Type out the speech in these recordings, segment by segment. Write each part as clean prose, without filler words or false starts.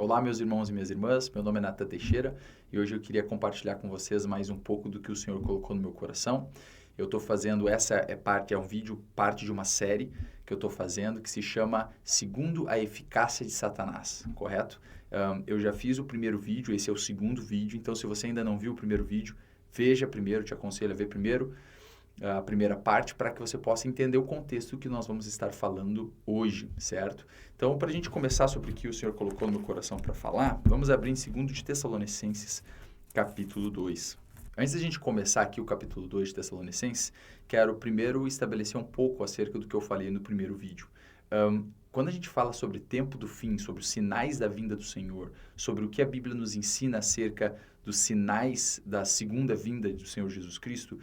Olá, meus irmãos e minhas irmãs, meu nome é Nathan Teixeira e hoje eu queria compartilhar com vocês mais um pouco do que o Senhor colocou no meu coração. Eu estou fazendo, é um vídeo, parte de uma série que eu estou fazendo que se chama Segundo a Eficácia de Satanás, correto? Eu já fiz o primeiro vídeo, esse é o segundo vídeo, então se você ainda não viu o primeiro vídeo, veja primeiro, te aconselho a ver primeiro a primeira parte para que você possa entender o contexto que nós vamos estar falando hoje, certo? Então, para a gente começar sobre o que o Senhor colocou no meu coração para falar, vamos abrir em 2 de Tessalonicenses, capítulo 2. Antes da gente começar aqui o capítulo 2 de Tessalonicenses, quero primeiro estabelecer um pouco acerca do que eu falei no primeiro vídeo. Quando a gente fala sobre tempo do fim, sobre os sinais da vinda do Senhor, sobre o que a Bíblia nos ensina acerca dos sinais da segunda vinda do Senhor Jesus Cristo,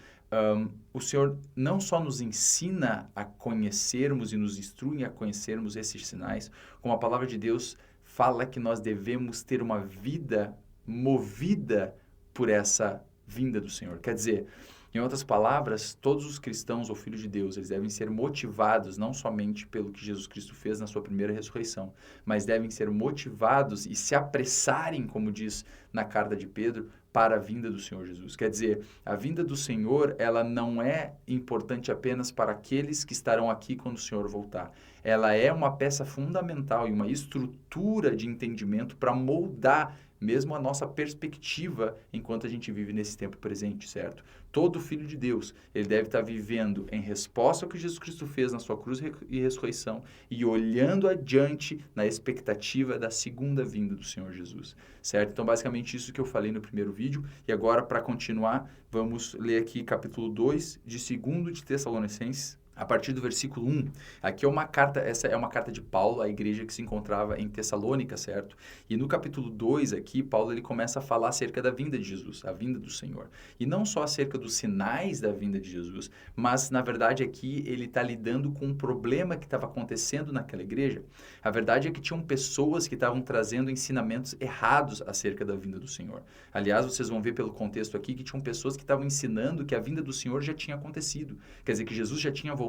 o Senhor não só nos ensina a conhecermos e nos instrui a conhecermos esses sinais, como a palavra de Deus fala que nós devemos ter uma vida movida por essa vinda do Senhor. Quer dizer, em outras palavras, todos os cristãos ou filhos de Deus, eles devem ser motivados não somente pelo que Jesus Cristo fez na sua primeira ressurreição, mas devem ser motivados e se apressarem, como diz na carta de Pedro, para a vinda do Senhor Jesus. Quer dizer, a vinda do Senhor, ela não é importante apenas para aqueles que estarão aqui quando o Senhor voltar. Ela é uma peça fundamental e uma estrutura de entendimento para moldar mesmo a nossa perspectiva enquanto a gente vive nesse tempo presente, certo? Todo filho de Deus, ele deve estar vivendo em resposta ao que Jesus Cristo fez na sua cruz e ressurreição e olhando adiante na expectativa da segunda vinda do Senhor Jesus, certo? Então, basicamente isso que eu falei no primeiro vídeo e agora, para continuar, vamos ler aqui capítulo 2 de 2 de Tessalonicenses, a partir do versículo 1, aqui é uma carta, essa é uma carta de Paulo à igreja que se encontrava em Tessalônica, certo? E no capítulo 2 aqui, Paulo ele começa a falar acerca da vinda de Jesus, a vinda do Senhor. E não só acerca dos sinais da vinda de Jesus, mas na verdade aqui ele está lidando com um problema que estava acontecendo naquela igreja. A verdade é que tinham pessoas que estavam trazendo ensinamentos errados acerca da vinda do Senhor. Aliás, vocês vão ver pelo contexto aqui que tinham pessoas que estavam ensinando que a vinda do Senhor já tinha acontecido. Quer dizer, que Jesus já tinha voltado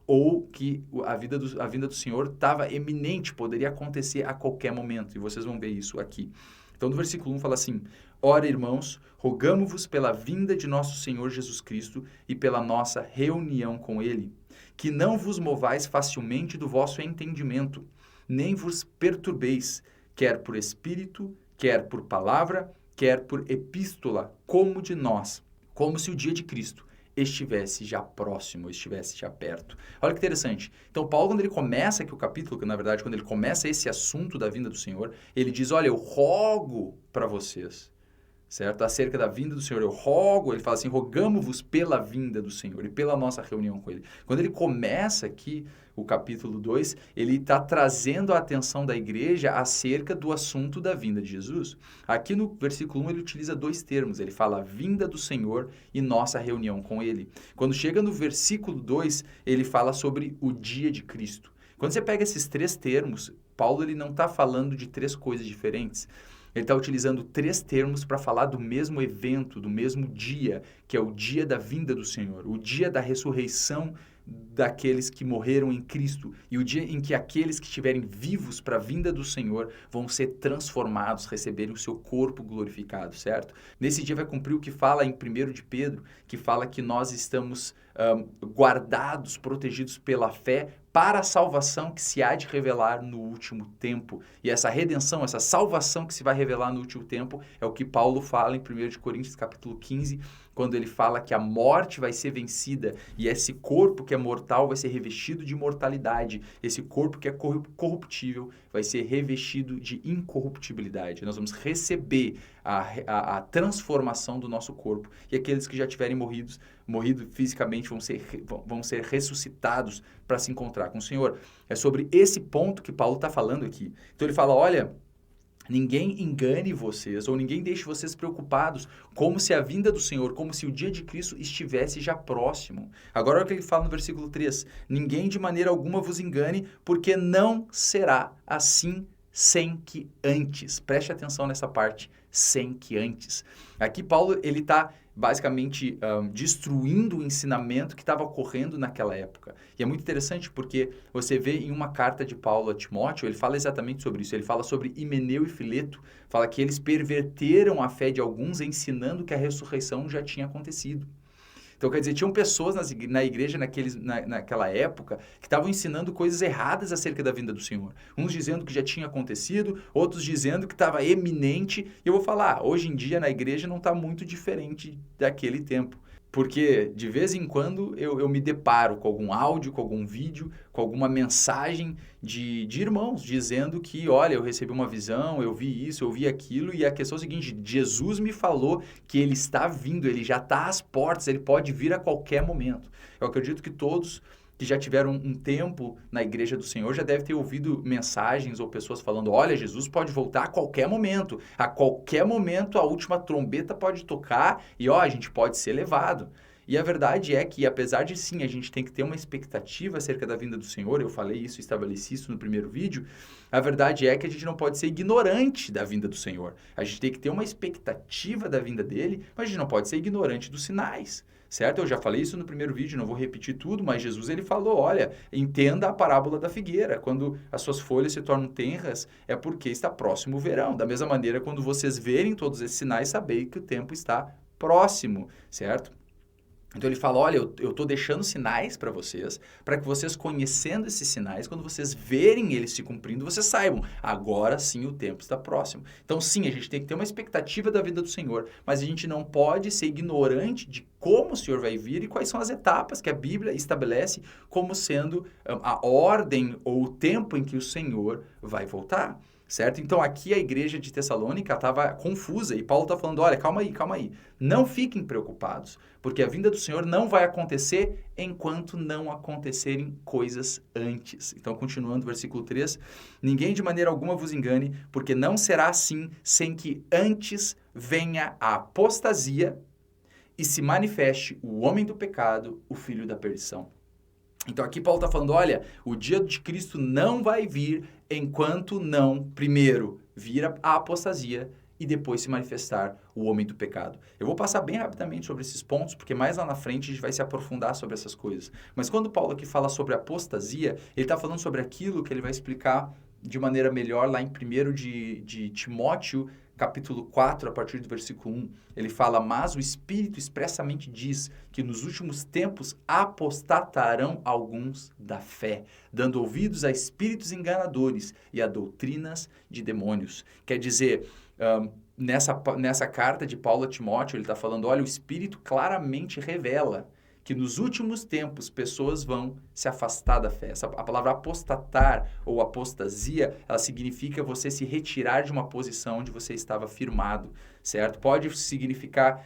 ou que a vinda do Senhor estava eminente, poderia acontecer a qualquer momento. E vocês vão ver isso aqui. Então, no versículo 1 fala assim: Ora, irmãos, rogamo-vos pela vinda de nosso Senhor Jesus Cristo e pela nossa reunião com Ele, que não vos movais facilmente do vosso entendimento, nem vos perturbeis, quer por espírito, quer por palavra, quer por epístola, como de nós, como se o dia de Cristo estivesse já próximo, estivesse já perto. Olha que interessante. Então, Paulo, quando ele começa aqui o capítulo, que na verdade, quando ele começa esse assunto da vinda do Senhor, ele diz, olha, eu rogo para vocês, certo? Acerca da vinda do Senhor, eu rogo, ele fala assim, rogamo-vos pela vinda do Senhor e pela nossa reunião com Ele. Quando ele começa aqui o capítulo 2, ele está trazendo a atenção da igreja acerca do assunto da vinda de Jesus. Aqui no versículo 1 ele utiliza dois termos, ele fala a vinda do Senhor e nossa reunião com Ele. Quando chega no versículo 2, ele fala sobre o dia de Cristo. Quando você pega esses três termos, Paulo ele não está falando de três coisas diferentes. Ele está utilizando três termos para falar do mesmo evento, do mesmo dia, que é o dia da vinda do Senhor, o dia da ressurreição daqueles que morreram em Cristo e o dia em que aqueles que estiverem vivos para a vinda do Senhor vão ser transformados, receberem o seu corpo glorificado, certo? Nesse dia vai cumprir o que fala em 1 de Pedro, que fala que nós estamos guardados, protegidos pela fé para a salvação que se há de revelar no último tempo. E essa redenção, essa salvação que se vai revelar no último tempo é o que Paulo fala em 1 de Coríntios capítulo 15, quando ele fala que a morte vai ser vencida e esse corpo que é mortal vai ser revestido de imortalidade, esse corpo que é corruptível vai ser revestido de incorruptibilidade. Nós vamos receber a transformação do nosso corpo e aqueles que já tiverem morrido fisicamente vão ser ressuscitados para se encontrar com o Senhor. É sobre esse ponto que Paulo está falando aqui. Então ele fala, olha, ninguém engane vocês ou ninguém deixe vocês preocupados como se a vinda do Senhor, como se o dia de Cristo estivesse já próximo. Agora olha o que ele fala no versículo 3. Ninguém de maneira alguma vos engane, porque não será assim sem que antes, preste atenção nessa parte, sem que antes. Aqui Paulo, ele está basicamente destruindo o ensinamento que estava ocorrendo naquela época. E é muito interessante porque você vê em uma carta de Paulo a Timóteo, ele fala exatamente sobre isso. Ele fala sobre Himeneu e Fileto, fala que eles perverteram a fé de alguns ensinando que a ressurreição já tinha acontecido. Então, quer dizer, tinham pessoas na igreja naquela época que estavam ensinando coisas erradas acerca da vinda do Senhor. Uns dizendo que já tinha acontecido, outros dizendo que estava eminente. E eu vou falar, hoje em dia na igreja não está muito diferente daquele tempo. Porque de vez em quando eu me deparo com algum áudio, com algum vídeo, com alguma mensagem de irmãos dizendo que, olha, eu recebi uma visão, eu vi isso, eu vi aquilo, e a questão é a seguinte, Jesus me falou que ele está vindo, ele já está às portas, ele pode vir a qualquer momento. Eu acredito que todos que já tiveram um tempo na igreja do Senhor já devem ter ouvido mensagens ou pessoas falando, olha, Jesus pode voltar a qualquer momento a última trombeta pode tocar e a gente pode ser levado. E a verdade é que, apesar de sim, a gente tem que ter uma expectativa acerca da vinda do Senhor, eu falei isso, estabeleci isso no primeiro vídeo, a verdade é que a gente não pode ser ignorante da vinda do Senhor. A gente tem que ter uma expectativa da vinda dele, mas a gente não pode ser ignorante dos sinais. Certo? Eu já falei isso no primeiro vídeo, não vou repetir tudo, mas Jesus ele falou, olha, entenda a parábola da figueira. Quando as suas folhas se tornam tenras, é porque está próximo o verão. Da mesma maneira, quando vocês verem todos esses sinais, sabei que o tempo está próximo, certo? Então ele fala, olha, eu estou deixando sinais para que vocês conhecendo esses sinais, quando vocês verem eles se cumprindo, vocês saibam, agora sim o tempo está próximo. Então sim, a gente tem que ter uma expectativa da vida do Senhor, mas a gente não pode ser ignorante de como o Senhor vai vir e quais são as etapas que a Bíblia estabelece como sendo a ordem ou o tempo em que o Senhor vai voltar. Certo? Então, aqui a igreja de Tessalônica estava confusa e Paulo está falando, olha, calma aí, não fiquem preocupados, porque a vinda do Senhor não vai acontecer enquanto não acontecerem coisas antes. Então, continuando, versículo 3, ninguém de maneira alguma vos engane, porque não será assim sem que antes venha a apostasia e se manifeste o homem do pecado, o filho da perdição. Então aqui Paulo está falando, olha, o dia de Cristo não vai vir enquanto não, primeiro, vir a apostasia e depois se manifestar o homem do pecado. Eu vou passar bem rapidamente sobre esses pontos, porque mais lá na frente a gente vai se aprofundar sobre essas coisas. Mas quando Paulo aqui fala sobre apostasia, ele está falando sobre aquilo que ele vai explicar de maneira melhor lá em 1 de Timóteo, capítulo 4, a partir do versículo 1, ele fala, mas o Espírito expressamente diz que nos últimos tempos apostatarão alguns da fé, dando ouvidos a espíritos enganadores e a doutrinas de demônios. Quer dizer, nessa carta de Paulo a Timóteo, ele está falando, olha, o Espírito claramente revela que nos últimos tempos pessoas vão se afastar da fé. A palavra apostatar ou apostasia, ela significa você se retirar de uma posição onde você estava firmado, certo? Pode significar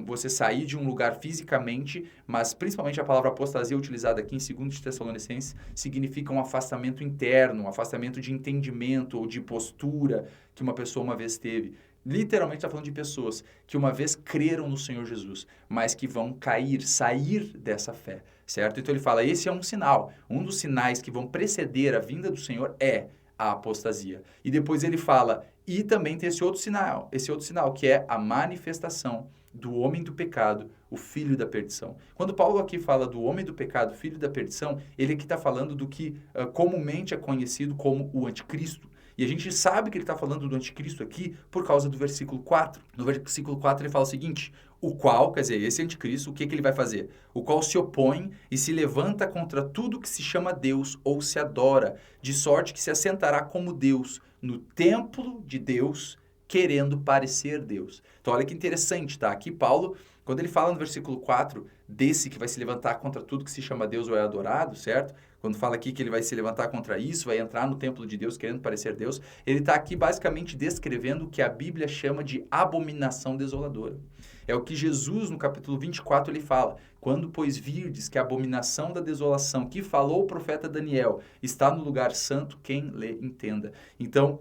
você sair de um lugar fisicamente, mas principalmente a palavra apostasia utilizada aqui em 2 de Tessalonicenses significa um afastamento interno, um afastamento de entendimento ou de postura que uma pessoa uma vez teve. Literalmente está falando de pessoas que uma vez creram no Senhor Jesus, mas que vão sair dessa fé, certo? Então ele fala, esse é um sinal. Um dos sinais que vão preceder a vinda do Senhor é a apostasia. E depois ele fala, e também tem esse outro sinal que é a manifestação do homem do pecado, o filho da perdição. Quando Paulo aqui fala do homem do pecado, filho da perdição, ele aqui está falando do que comumente é conhecido como o anticristo. E a gente sabe que ele está falando do anticristo aqui por causa do versículo 4. No versículo 4 ele fala o seguinte, o qual, quer dizer, esse anticristo, o que ele vai fazer? O qual se opõe e se levanta contra tudo que se chama Deus ou se adora, de sorte que se assentará como Deus no templo de Deus, querendo parecer Deus. Então olha que interessante, tá? Aqui Paulo, quando ele fala no versículo 4, desse que vai se levantar contra tudo que se chama Deus ou é adorado, certo? Quando fala aqui que ele vai se levantar contra isso, vai entrar no templo de Deus querendo parecer Deus, ele está aqui basicamente descrevendo o que a Bíblia chama de abominação desoladora. É o que Jesus, no capítulo 24, ele fala, quando, pois, virdes que a abominação da desolação que falou o profeta Daniel está no lugar santo, quem lê entenda. Então,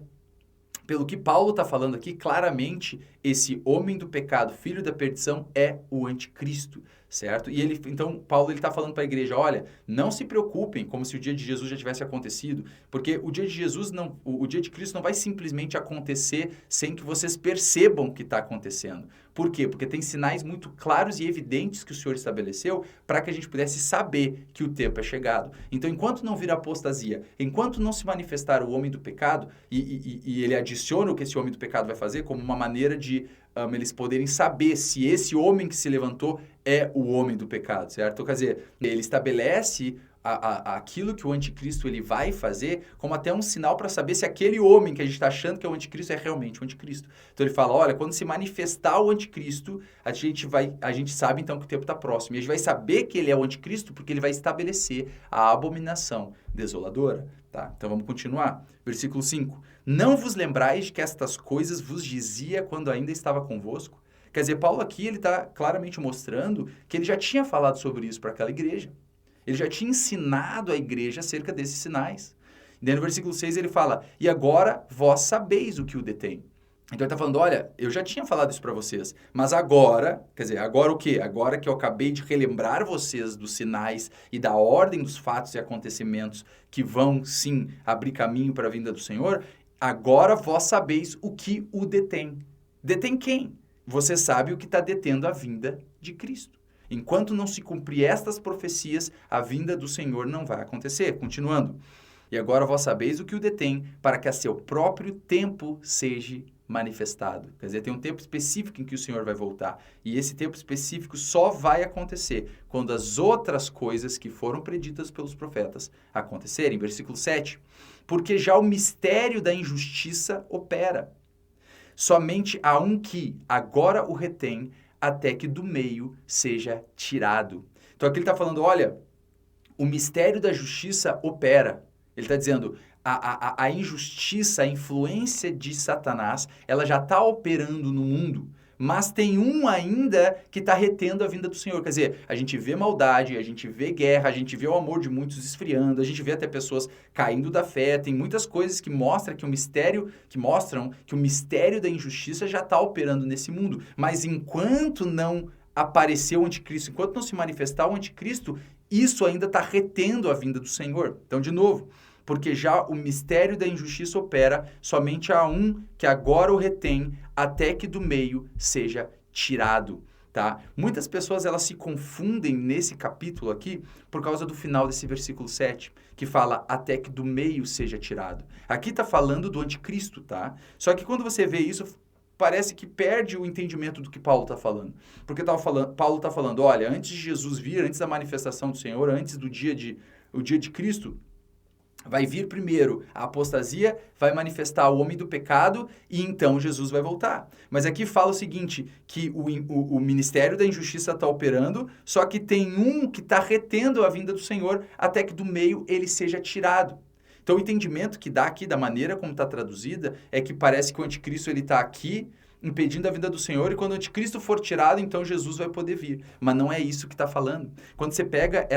pelo que Paulo está falando aqui, claramente, esse homem do pecado, filho da perdição, é o anticristo, certo? E então, Paulo está falando para a igreja, olha, não se preocupem como se o dia de Jesus já tivesse acontecido, porque o dia de Jesus, o dia de Cristo não vai simplesmente acontecer sem que vocês percebam o que está acontecendo. Por quê? Porque tem sinais muito claros e evidentes que o Senhor estabeleceu para que a gente pudesse saber que o tempo é chegado. Então, enquanto não vir apostasia, enquanto não se manifestar o homem do pecado, e ele adiciona o que esse homem do pecado vai fazer como uma maneira de eles poderem saber se esse homem que se levantou é o homem do pecado, certo? Então, quer dizer, ele estabelece aquilo que o anticristo ele vai fazer como até um sinal para saber se aquele homem que a gente está achando que é o anticristo é realmente o anticristo. Então ele fala, olha, quando se manifestar o anticristo, a gente sabe então que o tempo está próximo. E a gente vai saber que ele é o anticristo porque ele vai estabelecer a abominação desoladora. Tá? Então vamos continuar. Versículo 5. Não vos lembrais de que estas coisas vos dizia quando ainda estava convosco? Quer dizer, Paulo aqui ele está claramente mostrando que ele já tinha falado sobre isso para aquela igreja. Ele já tinha ensinado a igreja acerca desses sinais. E daí no versículo 6 ele fala, e agora vós sabeis o que o detém. Então ele está falando, olha, eu já tinha falado isso para vocês, mas agora, quer dizer, agora o quê? Agora que eu acabei de relembrar vocês dos sinais e da ordem dos fatos e acontecimentos que vão, sim, abrir caminho para a vinda do Senhor, agora vós sabeis o que o detém. Detém quem? Você sabe o que está detendo a vinda de Cristo. Enquanto não se cumprir estas profecias, a vinda do Senhor não vai acontecer. Continuando. E agora vós sabeis o que o detém, para que a seu próprio tempo seja manifestado. Quer dizer, tem um tempo específico em que o Senhor vai voltar. E esse tempo específico só vai acontecer quando as outras coisas que foram preditas pelos profetas acontecerem. Versículo 7. Porque já o mistério da injustiça opera. Somente há um que agora o retém, até que do meio seja tirado. Então aqui ele está falando, olha, o mistério da justiça opera. Ele está dizendo, a injustiça, a influência de Satanás, ela já está operando no mundo, mas tem um ainda que está retendo a vinda do Senhor. Quer dizer, a gente vê maldade, a gente vê guerra, a gente vê o amor de muitos esfriando, a gente vê até pessoas caindo da fé, tem muitas coisas que mostram que o mistério da injustiça já está operando nesse mundo. Mas enquanto não aparecer o anticristo, enquanto não se manifestar o anticristo, isso ainda está retendo a vinda do Senhor. Então, de novo, porque já o mistério da injustiça opera, somente há um que agora o retém, até que do meio seja tirado, tá? Muitas pessoas, elas se confundem nesse capítulo aqui, por causa do final desse versículo 7, que fala, até que do meio seja tirado. Aqui está falando do anticristo, tá? Só que quando você vê isso, parece que perde o entendimento do que Paulo está falando. Porque Paulo está falando, olha, antes de Jesus vir, antes da manifestação do Senhor, antes do dia de Cristo, vai vir primeiro a apostasia, vai manifestar o homem do pecado e então Jesus vai voltar. Mas aqui fala o seguinte, que o ministério da injustiça está operando, só que tem um que está retendo a vinda do Senhor até que do meio ele seja tirado. Então o entendimento que dá aqui da maneira como está traduzida é que parece que o anticristo ele está aqui impedindo a vinda do Senhor, e quando o anticristo for tirado, então Jesus vai poder vir. Mas não é isso que está falando. Quando você pega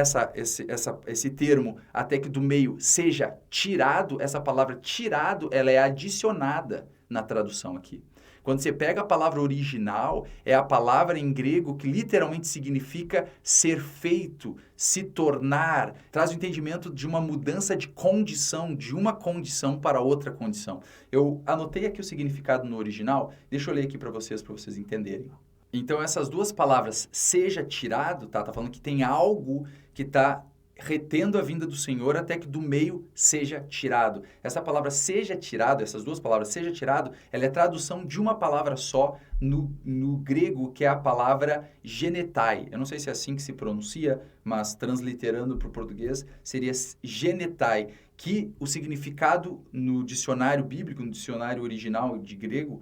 esse termo, até que do meio seja tirado, essa palavra tirado, ela é adicionada na tradução aqui. Quando você pega a palavra original, é a palavra em grego que literalmente significa ser feito, se tornar, traz o entendimento de uma mudança de condição, de uma condição para outra condição. Eu anotei aqui o significado no original, deixa eu ler aqui para vocês entenderem. Então, essas duas palavras, seja tirado, tá falando que tem algo que está retendo a vinda do Senhor até que do meio seja tirado. Essa palavra seja tirado, essas duas palavras seja tirado, ela é tradução de uma palavra só no grego, que é a palavra genetai. Eu não sei se é assim que se pronuncia, mas transliterando para o português seria genetai, que o significado no dicionário bíblico, no dicionário original de grego,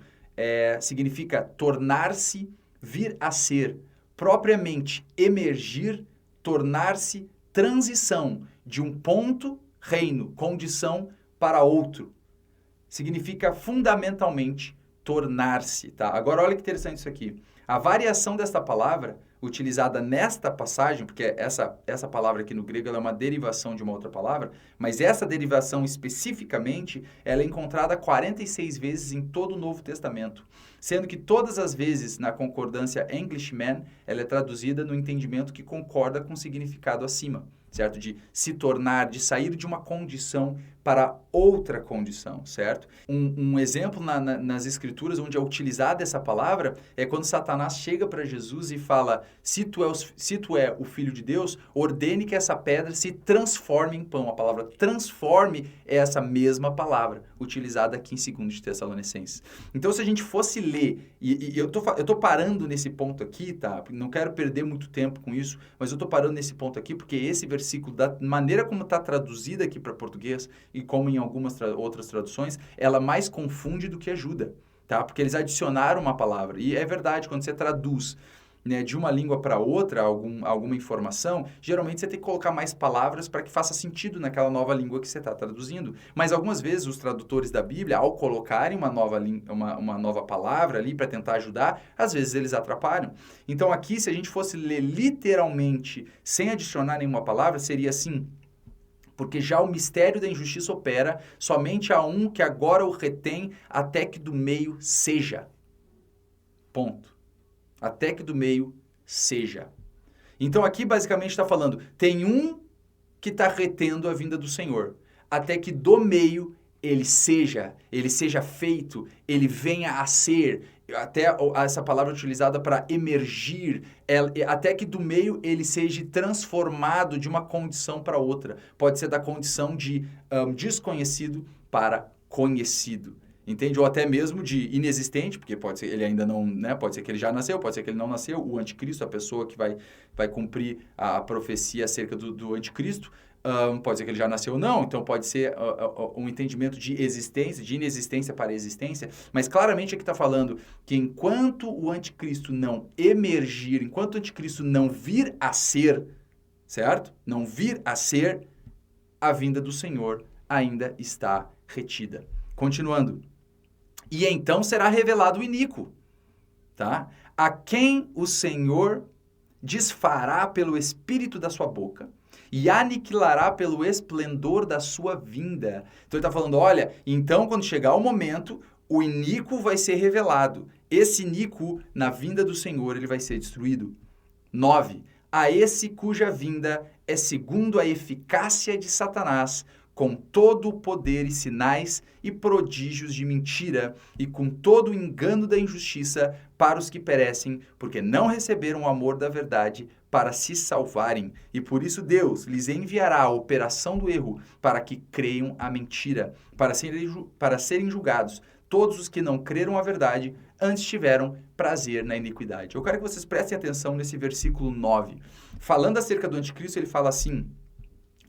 significa tornar-se, vir a ser, propriamente emergir, tornar-se, transição de um ponto, reino, condição para outro. Significa fundamentalmente tornar-se, tá? Agora olha que interessante isso aqui. A variação desta palavra, utilizada nesta passagem, porque essa palavra aqui no grego ela é uma derivação de uma outra palavra, mas essa derivação especificamente, ela é encontrada 46 vezes em todo o Novo Testamento, sendo que todas as vezes na concordância Englishman, ela é traduzida no entendimento que concorda com o significado acima, certo? De se tornar, de sair de uma condição para outra condição, certo? Um exemplo nas Escrituras onde é utilizada essa palavra é quando Satanás chega para Jesus e fala, se tu é o Filho de Deus, ordene que essa pedra se transforme em pão. A palavra transforme é essa mesma palavra, utilizada aqui em 2 de Tessalonicenses. Então, se a gente fosse ler, e eu tô parando nesse ponto aqui, tá? Não quero perder muito tempo com isso, mas eu tô parando nesse ponto aqui porque esse versículo, da maneira como está traduzida aqui para português, e como em algumas outras traduções, ela mais confunde do que ajuda, tá? Porque eles adicionaram uma palavra. E é verdade, quando você traduz, né, de uma língua para outra alguma informação, geralmente você tem que colocar mais palavras para que faça sentido naquela nova língua que você está traduzindo. Mas algumas vezes os tradutores da Bíblia, ao colocarem uma nova palavra ali para tentar ajudar, às vezes eles atrapalham. Então aqui, se a gente fosse ler literalmente, sem adicionar nenhuma palavra, seria assim: porque já o mistério da injustiça opera, somente há um que agora o retém, até que do meio seja. Ponto. Até que do meio seja. Então aqui basicamente está falando, tem um que está retendo a vinda do Senhor, até que do meio ele seja feito, ele venha a ser, até essa palavra utilizada para emergir, até que do meio ele seja transformado de uma condição para outra. Pode ser da condição de desconhecido para conhecido. Entende? Ou até mesmo de inexistente, porque pode ser ele ainda não, né? Pode ser que ele já nasceu, pode ser que ele não nasceu. O anticristo, a pessoa que vai cumprir a profecia acerca do anticristo, pode ser que ele já nasceu ou não, então pode ser um entendimento de existência, de inexistência para existência, mas claramente aqui está falando que enquanto o anticristo não emergir, enquanto o anticristo não vir a ser, certo? Não vir a ser, a vinda do Senhor ainda está retida. Continuando. E então será revelado o iníquo, tá? A quem o Senhor desfará pelo espírito da sua boca e aniquilará pelo esplendor da sua vinda. Então ele está falando, olha, então quando chegar o momento, o iníquo vai ser revelado. Esse iníquo, na vinda do Senhor, ele vai ser destruído. 9. A esse cuja vinda é segundo a eficácia de Satanás, com todo o poder e sinais e prodígios de mentira, e com todo o engano da injustiça para os que perecem, porque não receberam o amor da verdade para se salvarem. E por isso Deus lhes enviará a operação do erro, para que creiam a mentira, para serem julgados todos os que não creram a verdade, antes tiveram prazer na iniquidade. Eu quero que vocês prestem atenção nesse versículo 9. Falando acerca do anticristo, ele fala assim,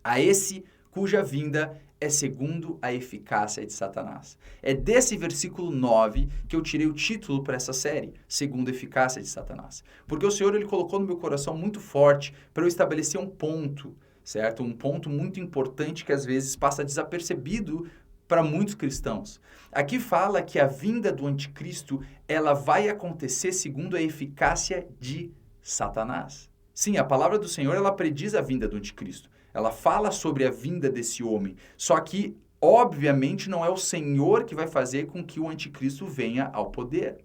a esse cuja vinda é segundo a eficácia de Satanás. É desse versículo 9 que eu tirei o título para essa série, segundo a eficácia de Satanás. Porque o Senhor ele colocou no meu coração muito forte para eu estabelecer um ponto, certo? Um ponto muito importante que às vezes passa desapercebido para muitos cristãos. Aqui fala que a vinda do anticristo, ela vai acontecer segundo a eficácia de Satanás. Sim, a palavra do Senhor, ela prediz a vinda do anticristo. Ela fala sobre a vinda desse homem. Só que, obviamente, não é o Senhor que vai fazer com que o anticristo venha ao poder.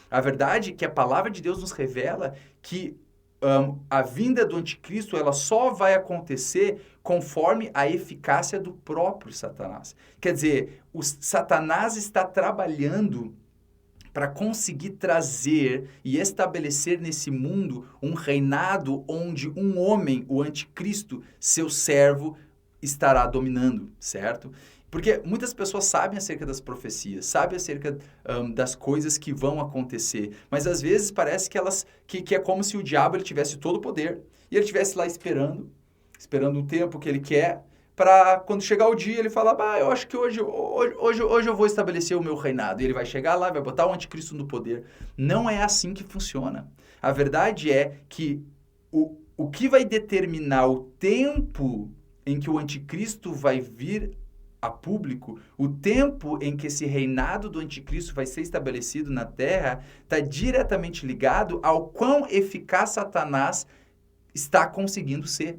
A verdade é que a palavra de Deus nos revela que a vinda do anticristo ela só vai acontecer conforme a eficácia do próprio Satanás. Quer dizer, o Satanás está trabalhando para conseguir trazer e estabelecer nesse mundo um reinado onde um homem, o anticristo, seu servo, estará dominando, certo? Porque muitas pessoas sabem acerca das profecias, sabem acerca das coisas que vão acontecer, mas às vezes parece que é como se o diabo ele tivesse todo o poder e ele estivesse lá esperando o tempo que ele quer, para quando chegar o dia ele falar, eu acho que hoje eu vou estabelecer o meu reinado. E ele vai chegar lá, vai botar o anticristo no poder. Não é assim que funciona. A verdade é que o que vai determinar o tempo em que o anticristo vai vir a público, o tempo em que esse reinado do anticristo vai ser estabelecido na Terra está diretamente ligado ao quão eficaz Satanás está conseguindo ser.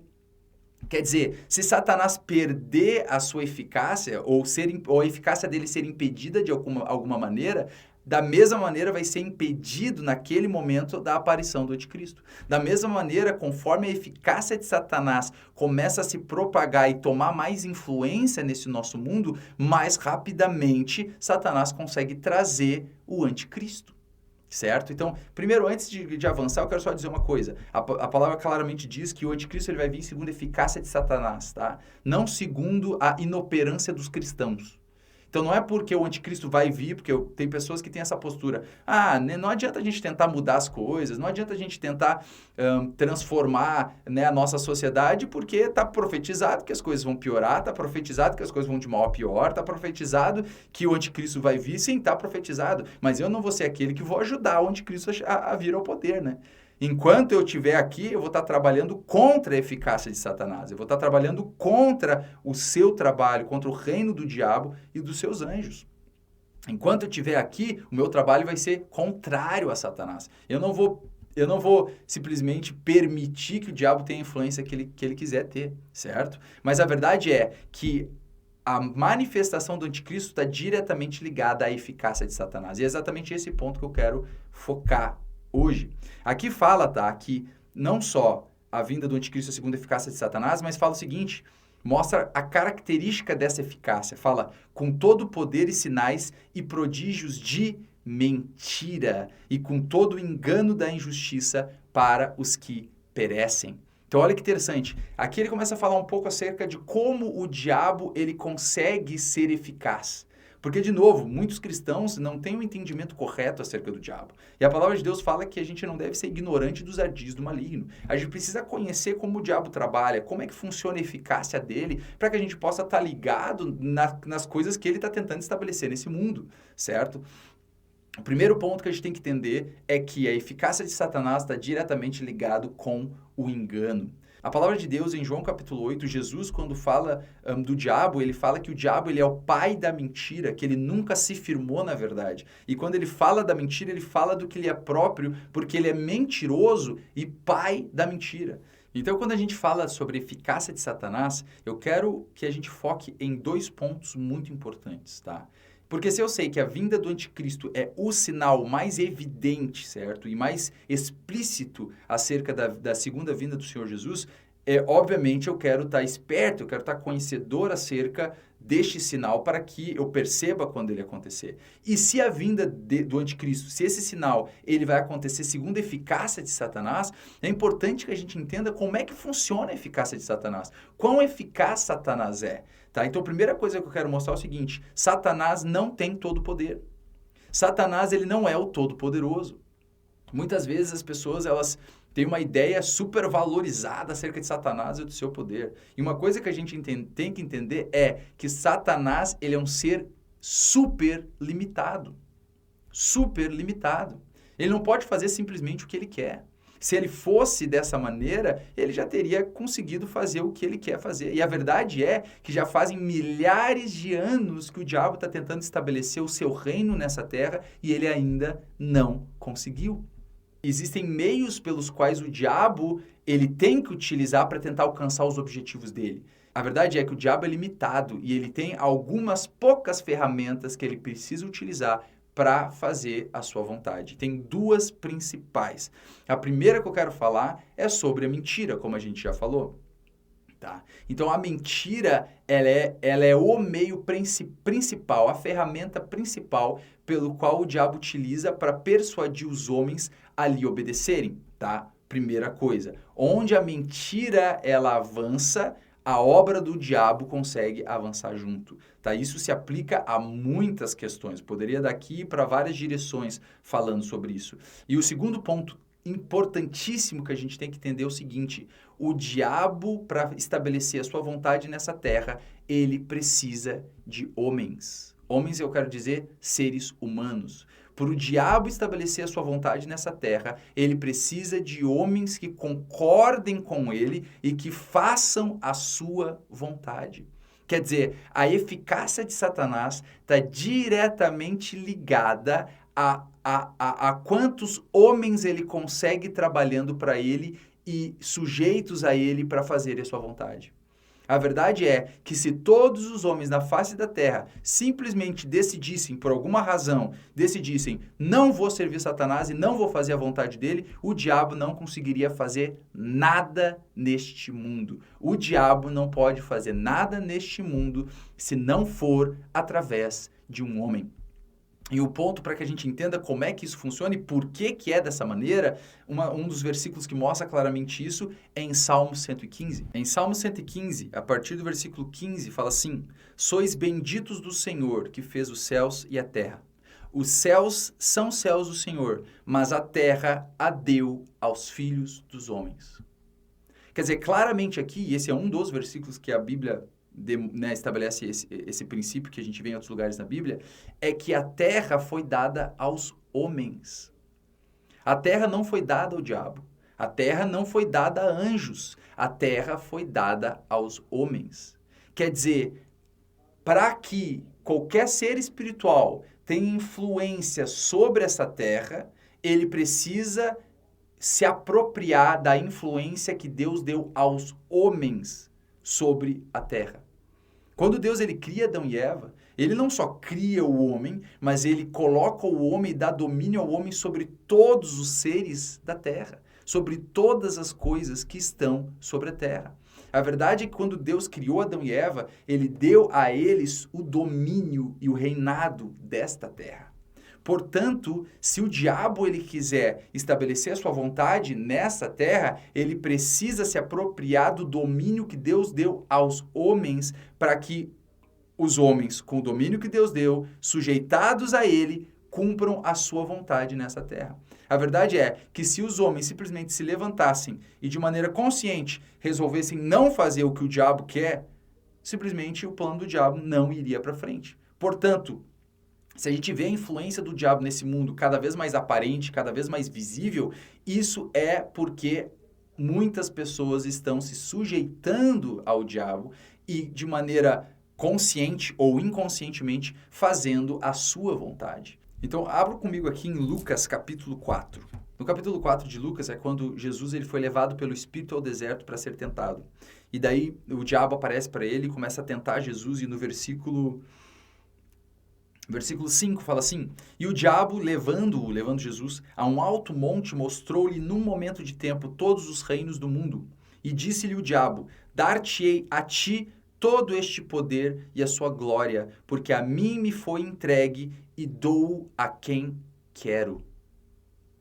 Quer dizer, se Satanás perder a sua eficácia, ou a eficácia dele ser impedida de alguma maneira, da mesma maneira vai ser impedido naquele momento da aparição do anticristo. Da mesma maneira, conforme a eficácia de Satanás começa a se propagar e tomar mais influência nesse nosso mundo, mais rapidamente Satanás consegue trazer o anticristo. Certo? Então, primeiro, antes de avançar, eu quero só dizer uma coisa. A palavra claramente diz que o anticristo ele vai vir segundo a eficácia de Satanás, tá? Não segundo a inoperância dos cristãos. Então, não é porque o anticristo vai vir, porque tem pessoas que têm essa postura. Não adianta a gente tentar mudar as coisas, não adianta a gente tentar transformar, né, a nossa sociedade, porque está profetizado que as coisas vão piorar, está profetizado que as coisas vão de mal a pior, está profetizado que o anticristo vai vir, sim, está profetizado. Mas eu não vou ser aquele que vou ajudar o anticristo a vir ao poder, né? Enquanto eu estiver aqui, eu vou estar trabalhando contra a eficácia de Satanás. Eu vou estar trabalhando contra o seu trabalho, contra o reino do diabo e dos seus anjos. Enquanto eu estiver aqui, o meu trabalho vai ser contrário a Satanás. Eu não vou simplesmente permitir que o diabo tenha a influência que ele quiser ter, certo? Mas a verdade é que a manifestação do anticristo está diretamente ligada à eficácia de Satanás. E é exatamente esse ponto que eu quero focar hoje. Aqui fala, tá, que não só a vinda do anticristo é segundo a eficácia de Satanás, mas fala o seguinte, mostra a característica dessa eficácia. Fala, com todo poder e sinais e prodígios de mentira e com todo o engano da injustiça para os que perecem. Então, olha que interessante. Aqui ele começa a falar um pouco acerca de como o diabo ele consegue ser eficaz. Porque, de novo, muitos cristãos não têm um entendimento correto acerca do diabo. E a palavra de Deus fala que a gente não deve ser ignorante dos ardis do maligno. A gente precisa conhecer como o diabo trabalha, como é que funciona a eficácia dele, para que a gente possa estar ligado nas coisas que ele está tentando estabelecer nesse mundo, certo? O primeiro ponto que a gente tem que entender é que a eficácia de Satanás está diretamente ligado com o engano. A palavra de Deus, em João capítulo 8, Jesus, quando fala do diabo, ele fala que o diabo ele é o pai da mentira, que ele nunca se firmou na verdade. E quando ele fala da mentira, ele fala do que ele é próprio, porque ele é mentiroso e pai da mentira. Então, quando a gente fala sobre a eficácia de Satanás, eu quero que a gente foque em 2 pontos muito importantes, tá? Porque se eu sei que a vinda do anticristo é o sinal mais evidente, certo? E mais explícito acerca da segunda vinda do Senhor Jesus, obviamente eu quero estar esperto, eu quero estar conhecedor acerca deste sinal para que eu perceba quando ele acontecer. E se a vinda do anticristo, se esse sinal ele vai acontecer segundo a eficácia de Satanás, é importante que a gente entenda como é que funciona a eficácia de Satanás. Quão eficaz Satanás é. Tá? Então, a primeira coisa que eu quero mostrar é o seguinte, Satanás não tem todo o poder. Satanás ele não é o todo-poderoso. Muitas vezes as pessoas elas têm uma ideia super valorizada acerca de Satanás e do seu poder. E uma coisa que a gente tem que entender é que Satanás ele é um ser super limitado. Super limitado. Ele não pode fazer simplesmente o que ele quer. Se ele fosse dessa maneira, ele já teria conseguido fazer o que ele quer fazer. E a verdade é que já fazem milhares de anos que o diabo está tentando estabelecer o seu reino nessa terra e ele ainda não conseguiu. Existem meios pelos quais o diabo ele tem que utilizar para tentar alcançar os objetivos dele. A verdade é que o diabo é limitado e ele tem algumas poucas ferramentas que ele precisa utilizar para fazer a sua vontade. Tem 2 principais. A primeira que eu quero falar é sobre a mentira, como a gente já falou. Tá? Então, a mentira ela é o meio principal, a ferramenta principal pelo qual o diabo utiliza para persuadir os homens a lhe obedecerem. Tá? Primeira coisa. Onde a mentira ela avança, a obra do diabo consegue avançar junto. Tá? Isso se aplica a muitas questões. Poderia daqui para várias direções falando sobre isso. E o segundo ponto importantíssimo que a gente tem que entender é o seguinte: o diabo, para estabelecer a sua vontade nessa terra, ele precisa de homens. Homens, eu quero dizer, seres humanos. Para o diabo estabelecer a sua vontade nessa terra, ele precisa de homens que concordem com ele e que façam a sua vontade. Quer dizer, a eficácia de Satanás está diretamente ligada a quantos homens ele consegue trabalhando para ele e sujeitos a ele para fazerem a sua vontade. A verdade é que se todos os homens na face da terra simplesmente decidissem, por alguma razão, decidissem, não vou servir Satanás e não vou fazer a vontade dele, o diabo não conseguiria fazer nada neste mundo. O diabo não pode fazer nada neste mundo se não for através de um homem. E o ponto para que a gente entenda como é que isso funciona e por que é dessa maneira, um dos versículos que mostra claramente isso é em Salmo 115. Em Salmo 115, a partir do versículo 15, fala assim: Sois benditos do Senhor, que fez os céus e a terra. Os céus são céus do Senhor, mas a terra a deu aos filhos dos homens. Quer dizer, claramente aqui, esse é um dos versículos que a Bíblia estabelece esse princípio que a gente vê em outros lugares na Bíblia, é que a terra foi dada aos homens. A terra não foi dada ao diabo. A terra não foi dada a anjos. A terra foi dada aos homens. Quer dizer, para que qualquer ser espiritual tenha influência sobre essa terra, ele precisa se apropriar da influência que Deus deu aos homens sobre a terra. Quando Deus ele cria Adão e Eva, ele não só cria o homem, mas ele coloca o homem e dá domínio ao homem sobre todos os seres da terra, sobre todas as coisas que estão sobre a terra. A verdade é que quando Deus criou Adão e Eva, ele deu a eles o domínio e o reinado desta terra. Portanto, se o diabo ele quiser estabelecer a sua vontade nessa terra, ele precisa se apropriar do domínio que Deus deu aos homens para que os homens, com o domínio que Deus deu, sujeitados a ele, cumpram a sua vontade nessa terra. A verdade é que se os homens simplesmente se levantassem e de maneira consciente resolvessem não fazer o que o diabo quer, simplesmente o plano do diabo não iria para frente. Portanto, se a gente vê a influência do diabo nesse mundo cada vez mais aparente, cada vez mais visível, isso é porque muitas pessoas estão se sujeitando ao diabo e de maneira consciente ou inconscientemente fazendo a sua vontade. Então, abra comigo aqui em Lucas capítulo 4. No capítulo 4 de Lucas é quando Jesus ele foi levado pelo Espírito ao deserto para ser tentado. E daí o diabo aparece para ele e começa a tentar Jesus e no versículo 5 fala assim: E o diabo, levando Jesus a um alto monte, mostrou-lhe num momento de tempo todos os reinos do mundo. E disse-lhe o diabo: Dar-te-ei a ti todo este poder e a sua glória, porque a mim me foi entregue e dou a quem quero.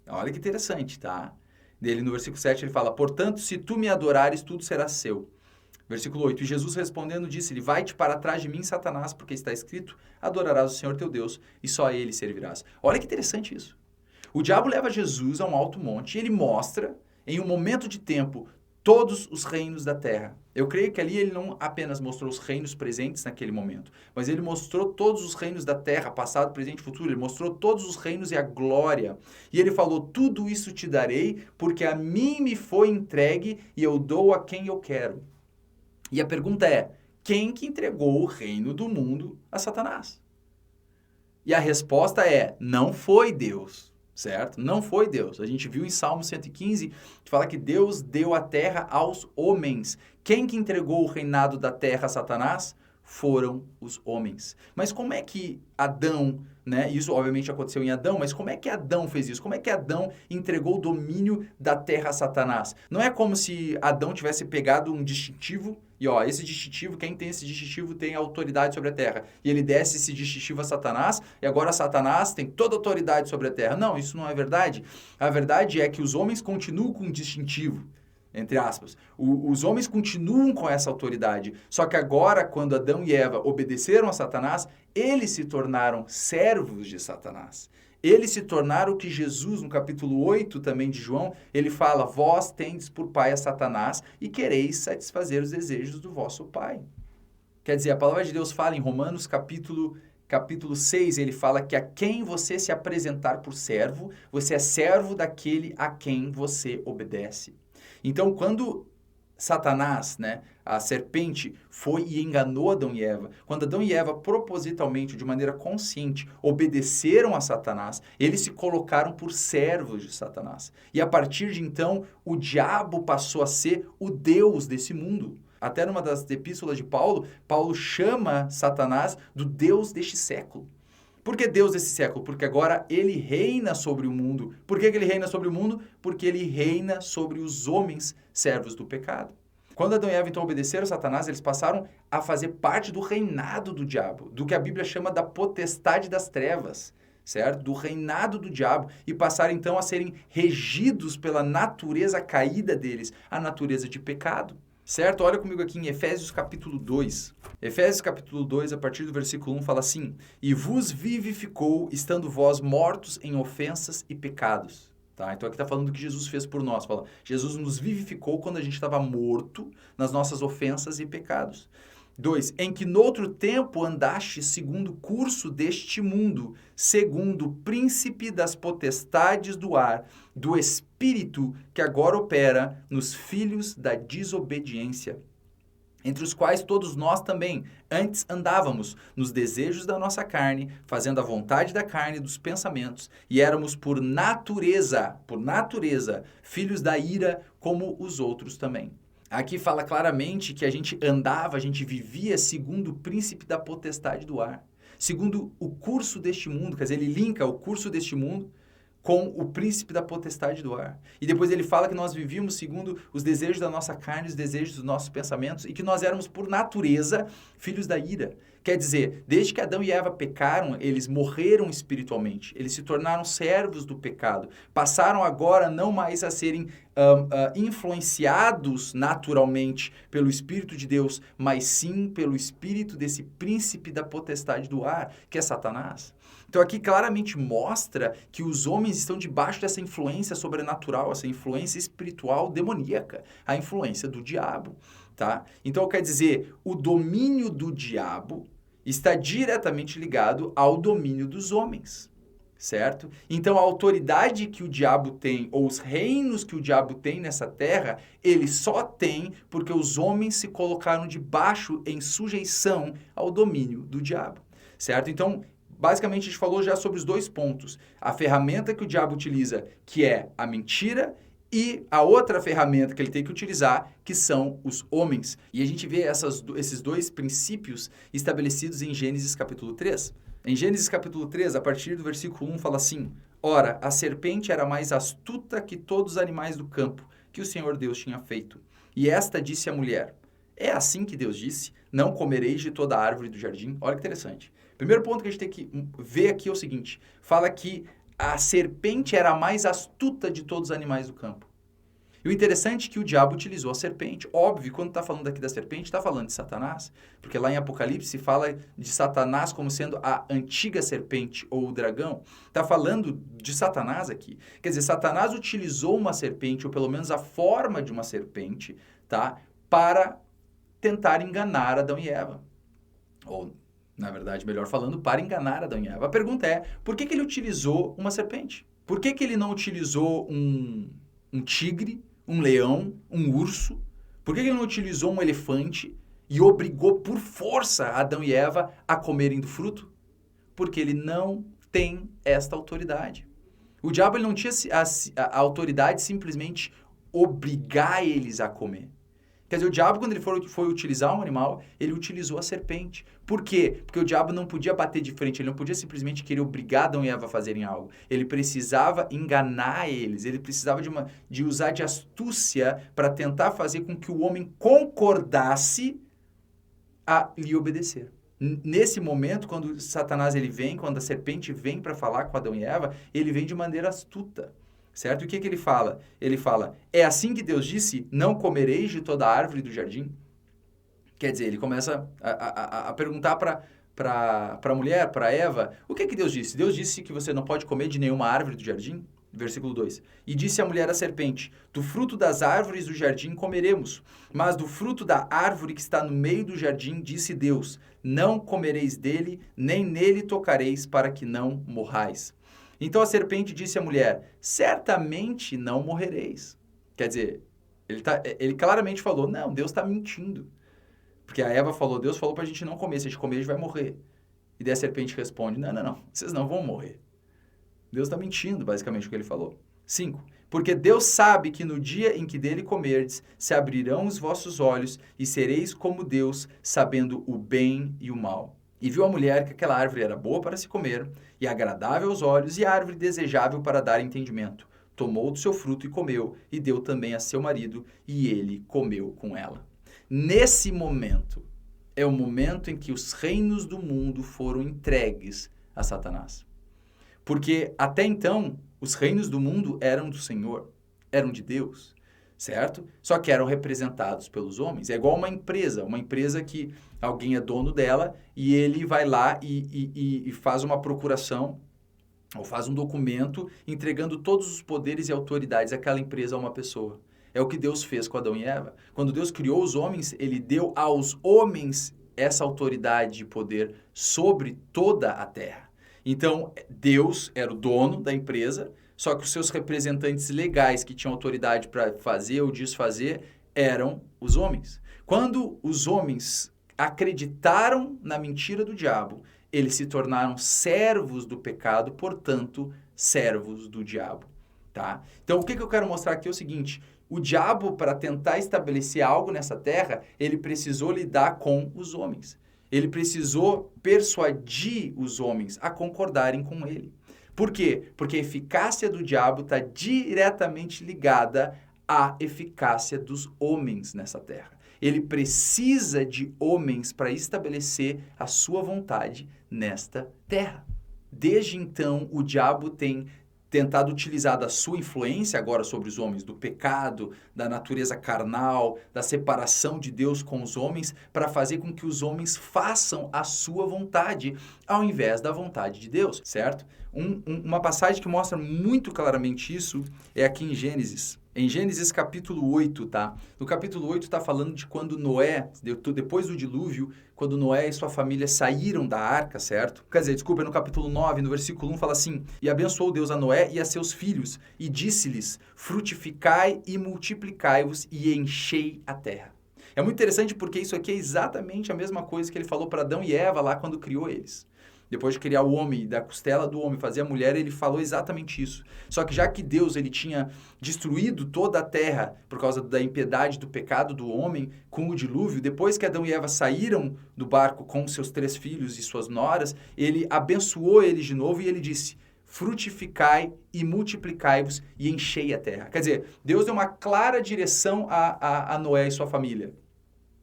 Olha que interessante, tá? Dele no versículo 7 ele fala: Portanto, se tu me adorares, tudo será seu. Versículo 8, e Jesus respondendo disse-lhe: Vai-te para trás de mim, Satanás, porque está escrito, adorarás o Senhor teu Deus e só a ele servirás. Olha que interessante isso. O diabo leva Jesus a um alto monte e ele mostra, em um momento de tempo, todos os reinos da terra. Eu creio que ali ele não apenas mostrou os reinos presentes naquele momento, mas ele mostrou todos os reinos da terra, passado, presente e futuro. Ele mostrou todos os reinos e a glória. E ele falou: Tudo isso te darei, porque a mim me foi entregue e eu dou a quem eu quero. E a pergunta é, quem que entregou o reino do mundo a Satanás? E a resposta é, não foi Deus, certo? Não foi Deus. A gente viu em Salmo 115, que fala que Deus deu a terra aos homens. Quem que entregou o reinado da terra a Satanás? Foram os homens. Mas como é que Adão, né? Isso obviamente aconteceu em Adão, mas como é que Adão fez isso? Como é que Adão entregou o domínio da terra a Satanás? Não é como se Adão tivesse pegado um distintivo e esse distintivo, quem tem esse distintivo tem autoridade sobre a terra. E ele desse esse distintivo a Satanás e agora Satanás tem toda a autoridade sobre a terra. Não, isso não é verdade. A verdade é que os homens continuam com um distintivo. Entre aspas. Os homens continuam com essa autoridade. Só que agora, quando Adão e Eva obedeceram a Satanás, eles se tornaram servos de Satanás. Eles se tornaram o que Jesus, no capítulo 8 também de João, ele fala: Vós tendes por pai a Satanás e quereis satisfazer os desejos do vosso pai. Quer dizer, a palavra de Deus fala em Romanos capítulo 6, ele fala que a quem você se apresentar por servo, você é servo daquele a quem você obedece. Então, quando Satanás, né, a serpente, foi e enganou Adão e Eva, quando Adão e Eva propositalmente, de maneira consciente, obedeceram a Satanás, eles se colocaram por servos de Satanás. E a partir de então, o diabo passou a ser o Deus desse mundo. Até numa das epístolas de Paulo, Paulo chama Satanás do Deus deste século. Por que Deus desse século? Porque agora ele reina sobre o mundo. Por que ele reina sobre o mundo? Porque ele reina sobre os homens servos do pecado. Quando Adão e Eva então obedeceram a Satanás, eles passaram a fazer parte do reinado do diabo, do que a Bíblia chama da potestade das trevas, certo? Do reinado do diabo, e passaram então a serem regidos pela natureza caída deles, a natureza de pecado. Certo? Olha comigo aqui em Efésios capítulo 2. Efésios capítulo 2, a partir do versículo 1, fala assim: E vos vivificou, estando vós mortos em ofensas e pecados. Tá? Então aqui está falando do que Jesus fez por nós. Fala, Jesus nos vivificou quando a gente estava morto nas nossas ofensas e pecados. 2. Em que noutro tempo andaste segundo o curso deste mundo, segundo o príncipe das potestades do ar, do espírito que agora opera nos filhos da desobediência, entre os quais todos nós também antes andávamos nos desejos da nossa carne, fazendo a vontade da carne e dos pensamentos, e éramos por natureza, filhos da ira como os outros também. Aqui fala claramente que a gente andava, a gente vivia segundo o príncipe da potestade do ar, segundo o curso deste mundo, quer dizer, ele linka o curso deste mundo com o príncipe da potestade do ar. E depois ele fala que nós vivíamos segundo os desejos da nossa carne, os desejos dos nossos pensamentos, e que nós éramos, por natureza, filhos da ira. Quer dizer, desde que Adão e Eva pecaram, eles morreram espiritualmente, eles se tornaram servos do pecado, passaram agora não mais a serem influenciados naturalmente pelo Espírito de Deus, mas sim pelo espírito desse príncipe da potestade do ar, que é Satanás. Então aqui claramente mostra que os homens estão debaixo dessa influência sobrenatural, essa influência espiritual demoníaca, a influência do diabo, tá? Então quer dizer, o domínio do diabo está diretamente ligado ao domínio dos homens, certo? Então a autoridade que o diabo tem, ou os reinos que o diabo tem nessa terra, ele só tem porque os homens se colocaram debaixo, em sujeição ao domínio do diabo, certo? Então, basicamente, a gente falou já sobre os dois pontos. A ferramenta que o diabo utiliza, que é a mentira, e a outra ferramenta que ele tem que utilizar, que são os homens. E a gente vê esses dois princípios estabelecidos em Gênesis capítulo 3. Em Gênesis capítulo 3, a partir do versículo 1, fala assim: Ora, a serpente era mais astuta que todos os animais do campo que o Senhor Deus tinha feito. E esta disse à mulher: É assim que Deus disse, não comereis de toda a árvore do jardim? Olha que interessante. Primeiro ponto que a gente tem que ver aqui é o seguinte: fala que a serpente era a mais astuta de todos os animais do campo. E o interessante é que o diabo utilizou a serpente. Óbvio, quando está falando aqui da serpente, está falando de Satanás, porque lá em Apocalipse fala de Satanás como sendo a antiga serpente ou o dragão. Está falando de Satanás aqui. Quer dizer, Satanás utilizou uma serpente, ou pelo menos a forma de uma serpente, tá, para tentar enganar Adão e Eva. Ou, na verdade, melhor falando, para enganar Adão e Eva. A pergunta é, por que ele utilizou uma serpente? Por que ele não utilizou um tigre, um leão, um urso? Por que ele não utilizou um elefante e obrigou por força Adão e Eva a comerem do fruto? Porque ele não tem esta autoridade. O diabo ele não tinha a autoridade de simplesmente obrigar eles a comer. Quer dizer, o diabo, quando ele foi utilizar um animal, ele utilizou a serpente. Por quê? Porque o diabo não podia bater de frente, ele não podia simplesmente querer obrigar Adão e Eva a fazerem algo. Ele precisava enganar eles, ele precisava de usar de astúcia para tentar fazer com que o homem concordasse a lhe obedecer. Nesse momento, quando Satanás ele vem, quando a serpente vem para falar com Adão e Eva, ele vem de maneira astuta. Certo? E o que ele fala? Ele fala, é assim que Deus disse, não comereis de toda a árvore do jardim? Quer dizer, ele começa a perguntar para a mulher, para Eva, o que Deus disse? Deus disse que você não pode comer de nenhuma árvore do jardim? Versículo 2. E disse a mulher à serpente, do fruto das árvores do jardim comeremos, mas do fruto da árvore que está no meio do jardim, disse Deus, não comereis dele, nem nele tocareis, para que não morrais. Então a serpente disse à mulher, certamente não morrereis. Quer dizer, Ele claramente falou, não, Deus está mentindo. Porque a Eva falou, Deus falou para a gente não comer, se a gente comer a gente vai morrer. E daí a serpente responde, não, vocês não vão morrer. Deus está mentindo, basicamente, o que ele falou. 5. Porque Deus sabe que no dia em que dele comerdes, se abrirão os vossos olhos e sereis como Deus, sabendo o bem e o mal. E viu a mulher que aquela árvore era boa para se comer, e agradável aos olhos, e árvore desejável para dar entendimento. Tomou do seu fruto e comeu, e deu também a seu marido, e ele comeu com ela. Nesse momento, é o momento em que os reinos do mundo foram entregues a Satanás. Porque até então, os reinos do mundo eram do Senhor, eram de Deus, certo? Só que eram representados pelos homens. É igual uma empresa que alguém é dono dela e ele vai lá e faz uma procuração ou faz um documento entregando todos os poderes e autoridades daquela empresa a uma pessoa. É o que Deus fez com Adão e Eva. Quando Deus criou os homens, ele deu aos homens essa autoridade e poder sobre toda a terra. Então, Deus era o dono da empresa, só que os seus representantes legais que tinham autoridade para fazer ou desfazer eram os homens. Quando os homens acreditaram na mentira do diabo, eles se tornaram servos do pecado, portanto, servos do diabo. Tá? Então, o que eu quero mostrar aqui é o seguinte: o diabo, para tentar estabelecer algo nessa terra, ele precisou lidar com os homens. Ele precisou persuadir os homens a concordarem com ele. Por quê? Porque a eficácia do diabo está diretamente ligada à eficácia dos homens nessa terra. Ele precisa de homens para estabelecer a sua vontade nesta terra. Desde então, o diabo tem tentado utilizar da sua influência agora sobre os homens, do pecado, da natureza carnal, da separação de Deus com os homens, para fazer com que os homens façam a sua vontade, ao invés da vontade de Deus, certo? Uma passagem que mostra muito claramente isso é aqui em Gênesis. Em Gênesis capítulo 8, tá? No capítulo 8 está falando de quando Noé, depois do dilúvio, quando Noé e sua família saíram da arca, certo? Quer dizer, desculpa, no capítulo 9, no versículo 1, fala assim: E abençoou Deus a Noé e a seus filhos, e disse-lhes, frutificai e multiplicai-vos e enchei a terra. É muito interessante porque isso aqui é exatamente a mesma coisa que ele falou para Adão e Eva lá quando criou eles. Depois de criar o homem, da costela do homem, fazer a mulher, ele falou exatamente isso. Só que já que Deus ele tinha destruído toda a terra por causa da impiedade do pecado do homem com o dilúvio, depois que Adão e Eva saíram do barco com seus 3 filhos e suas noras, ele abençoou eles de novo e ele disse: frutificai e multiplicai-vos e enchei a terra. Quer dizer, Deus deu uma clara direção a Noé e sua família.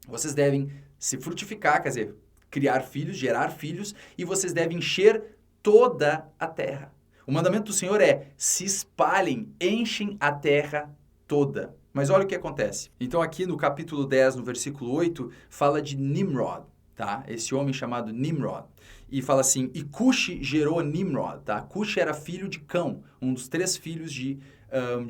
Vocês devem se frutificar, quer dizer, criar filhos, gerar filhos, e vocês devem encher toda a terra. O mandamento do Senhor é: se espalhem, enchem a terra toda. Mas olha o que acontece. Então aqui no capítulo 10, no versículo 8, fala de Nimrod, tá? Esse homem chamado Nimrod. E fala assim: e Cuxi gerou Nimrod, tá? Cuxi era filho de Cão, um dos 3 filhos de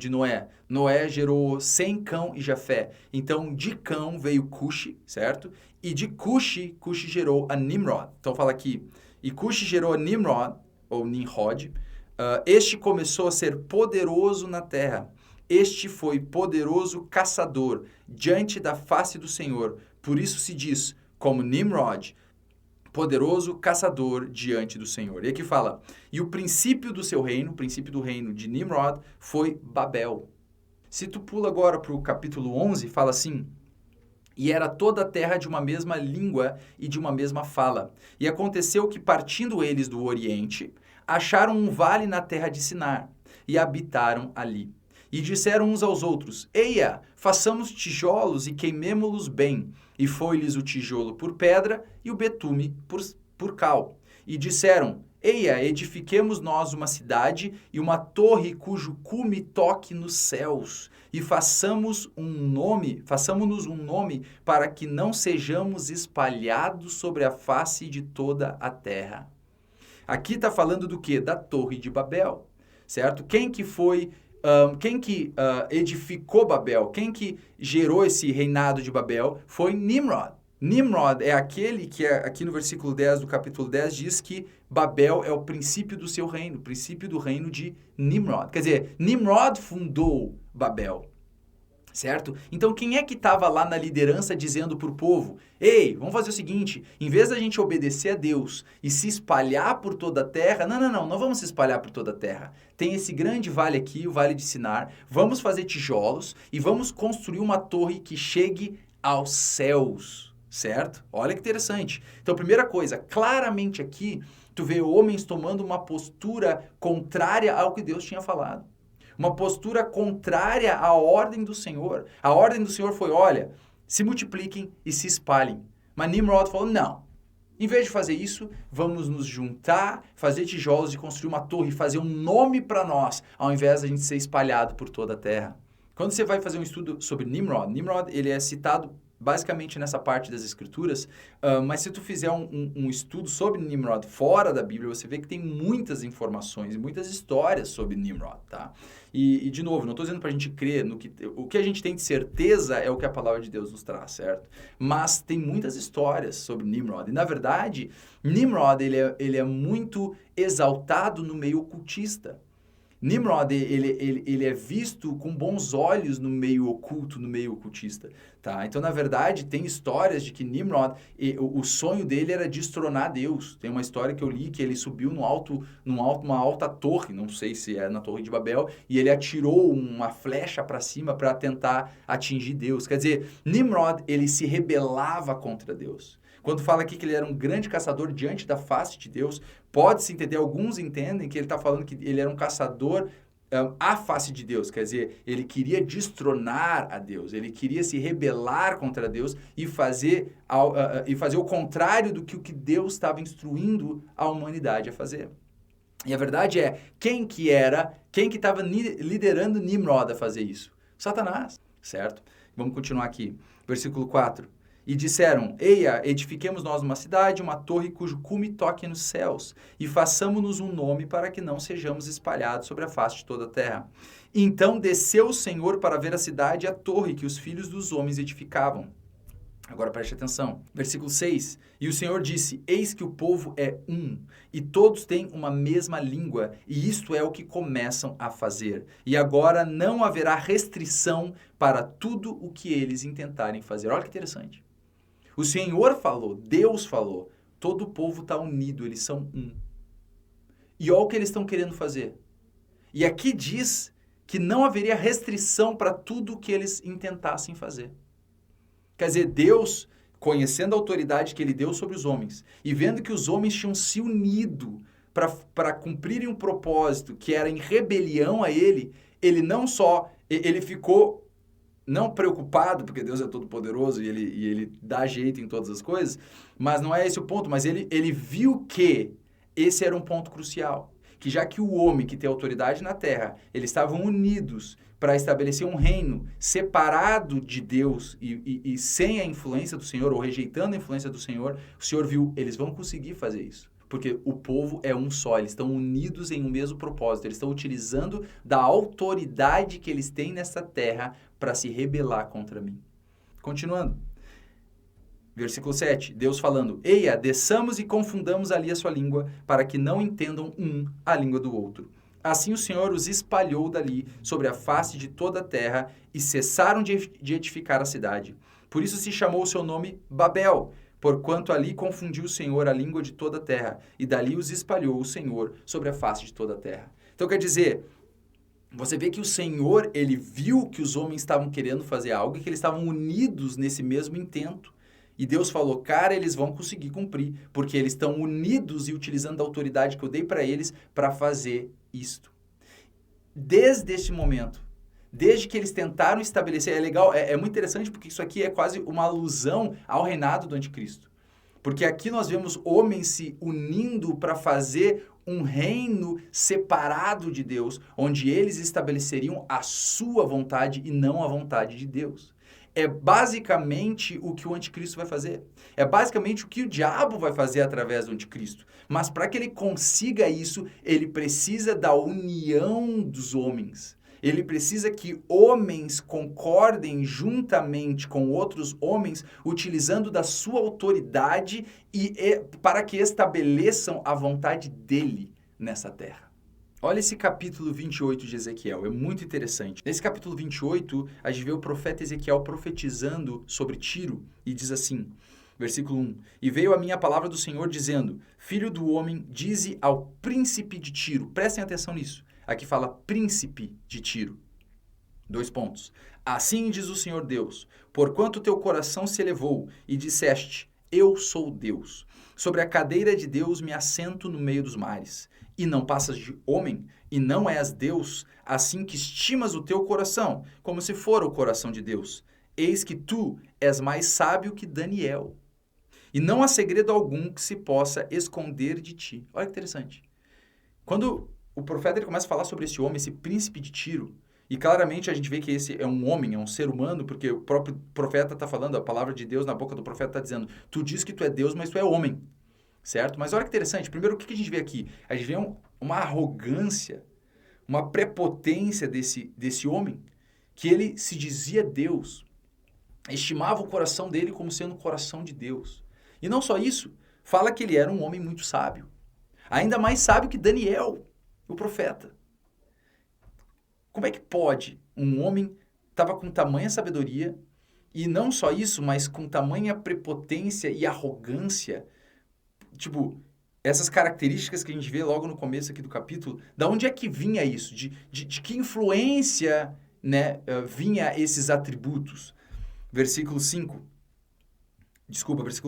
Noé. Noé gerou Sem, Cão e Jafé. Então, de Cão veio Cuxi, certo? E de Cuxi gerou a Nimrod. Então, fala aqui: e Cuxi gerou a Nimrod, ou Nimrod. Este começou a ser poderoso na terra. Este foi poderoso caçador diante da face do Senhor. Por isso se diz, como Nimrod, poderoso caçador diante do Senhor. E aqui fala: e o princípio do seu reino, o princípio do reino de Nimrod, foi Babel. Se tu pula agora para o capítulo 11, fala assim: e era toda a terra de uma mesma língua e de uma mesma fala. E aconteceu que, partindo eles do Oriente, acharam um vale na terra de Sinar, e habitaram ali. E disseram uns aos outros: eia, façamos tijolos e queimemo-los bem. E foi-lhes o tijolo por pedra e o betume por cal. E disseram: eia, edifiquemos nós uma cidade e uma torre cujo cume toque nos céus. E façamos-nos um nome para que não sejamos espalhados sobre a face de toda a terra. Aqui está falando do quê? Da Torre de Babel, certo? Quem que edificou Babel? Quem que gerou esse reinado de Babel? Foi Nimrod. Nimrod é aquele que, aqui no versículo 10 do capítulo 10, diz que Babel é o princípio do seu reino, o princípio do reino de Nimrod. Quer dizer, Nimrod fundou Babel. Certo? Então quem é que estava lá na liderança dizendo para o povo, ei, vamos fazer o seguinte, em vez da gente obedecer a Deus e se espalhar por toda a terra, não vamos se espalhar por toda a terra. Tem esse grande vale aqui, o Vale de Sinar, vamos fazer tijolos e vamos construir uma torre que chegue aos céus, certo? Olha que interessante. Então primeira coisa, claramente aqui, tu vê homens tomando uma postura contrária ao que Deus tinha falado. Uma postura contrária à ordem do Senhor. A ordem do Senhor foi, olha, se multipliquem e se espalhem. Mas Nimrod falou, não. Em vez de fazer isso, vamos nos juntar, fazer tijolos e construir uma torre, fazer um nome para nós, ao invés de a gente ser espalhado por toda a terra. Quando você vai fazer um estudo sobre Nimrod, ele é citado basicamente nessa parte das escrituras, mas se tu fizer um estudo sobre Nimrod fora da Bíblia, você vê que tem muitas informações e muitas histórias sobre Nimrod, tá? E de novo, não estou dizendo para a gente crer no que... O que a gente tem de certeza é o que a palavra de Deus nos traz, certo? Mas tem muitas histórias sobre Nimrod. E, na verdade, Nimrod, ele é muito exaltado no meio ocultista. Nimrod, ele é visto com bons olhos no meio oculto, no meio ocultista, tá? Então, na verdade, tem histórias de que Nimrod, o sonho dele era destronar Deus. Tem uma história que eu li que ele subiu uma alta torre, não sei se é na Torre de Babel, e ele atirou uma flecha para cima para tentar atingir Deus. Quer dizer, Nimrod, ele se rebelava contra Deus. Quando fala aqui que ele era um grande caçador diante da face de Deus, pode-se entender, alguns entendem que ele está falando que ele era um caçador à face de Deus, quer dizer, ele queria destronar a Deus, ele queria se rebelar contra Deus e fazer o contrário do que o que Deus estava instruindo a humanidade a fazer. E a verdade é, quem que estava liderando Nimrod a fazer isso? Satanás, certo? Vamos continuar aqui, versículo 4. E disseram, eia, edifiquemos nós uma cidade, uma torre cujo cume toque nos céus, e façamos-nos um nome para que não sejamos espalhados sobre a face de toda a terra. Então desceu o Senhor para ver a cidade e a torre que os filhos dos homens edificavam. Agora preste atenção. Versículo 6. E o Senhor disse, eis que o povo é um, e todos têm uma mesma língua, e isto é o que começam a fazer. E agora não haverá restrição para tudo o que eles intentarem fazer. Olha que interessante. O Senhor falou, Deus falou, todo o povo está unido, eles são um. E olha o que eles estão querendo fazer. E aqui diz que não haveria restrição para tudo o que eles intentassem fazer. Quer dizer, Deus, conhecendo a autoridade que Ele deu sobre os homens, e vendo que os homens tinham se unido para cumprirem um propósito que era em rebelião a Ele, Ele ficou... não preocupado, porque Deus é todo poderoso e ele dá jeito em todas as coisas, mas não é esse o ponto, mas ele viu que esse era um ponto crucial, que já que o homem que tem autoridade na terra, eles estavam unidos para estabelecer um reino separado de Deus e sem a influência do Senhor, ou rejeitando a influência do Senhor, o Senhor viu, eles vão conseguir fazer isso. Porque o povo é um só, eles estão unidos em um mesmo propósito, eles estão utilizando da autoridade que eles têm nessa terra para se rebelar contra mim. Continuando. Versículo 7, Deus falando, eia, desçamos e confundamos ali a sua língua, para que não entendam a língua do outro. Assim o Senhor os espalhou dali sobre a face de toda a terra e cessaram de edificar a cidade. Por isso se chamou o seu nome Babel, porquanto ali confundiu o Senhor a língua de toda a terra, e dali os espalhou o Senhor sobre a face de toda a terra. Então quer dizer, você vê que o Senhor, ele viu que os homens estavam querendo fazer algo e que eles estavam unidos nesse mesmo intento. E Deus falou, cara, eles vão conseguir cumprir, porque eles estão unidos e utilizando a autoridade que eu dei para eles para fazer isto. Desde este momento, desde que eles tentaram estabelecer, é legal, é muito interessante porque isso aqui é quase uma alusão ao reinado do anticristo. Porque aqui nós vemos homens se unindo para fazer um reino separado de Deus, onde eles estabeleceriam a sua vontade e não a vontade de Deus. É basicamente o que o anticristo vai fazer. É basicamente o que o diabo vai fazer através do anticristo. Mas para que ele consiga isso, ele precisa da união dos homens. Ele precisa que homens concordem juntamente com outros homens, utilizando da sua autoridade para que estabeleçam a vontade dele nessa terra. Olha esse capítulo 28 de Ezequiel, é muito interessante. Nesse capítulo 28, a gente vê o profeta Ezequiel profetizando sobre Tiro e diz assim, versículo 1, E veio a minha palavra do Senhor dizendo, Filho do homem, dize ao príncipe de Tiro. Prestem atenção nisso. Aqui fala príncipe de Tiro. 2 pontos. Assim diz o Senhor Deus, porquanto teu coração se elevou e disseste, eu sou Deus. Sobre a cadeira de Deus me assento no meio dos mares. E não passas de homem, e não és Deus, assim que estimas o teu coração, como se fora o coração de Deus. Eis que tu és mais sábio que Daniel. E não há segredo algum que se possa esconder de ti. Olha que interessante. Quando o profeta ele começa a falar sobre esse homem, esse príncipe de Tiro, e claramente a gente vê que esse é um homem, é um ser humano, porque o próprio profeta está falando, a palavra de Deus na boca do profeta está dizendo, tu diz que tu é Deus, mas tu é homem. Certo? Mas olha que interessante. Primeiro, o que a gente vê aqui? A gente vê uma arrogância, uma prepotência desse homem, que ele se dizia Deus, estimava o coração dele como sendo o coração de Deus. E não só isso, fala que ele era um homem muito sábio. Ainda mais sábio que Daniel, o profeta. Como é que pode um homem estava com tamanha sabedoria, e não só isso, mas com tamanha prepotência e arrogância, tipo, essas características que a gente vê logo no começo aqui do capítulo, da onde é que vinha isso? De que influência, né, vinha esses atributos? Versículo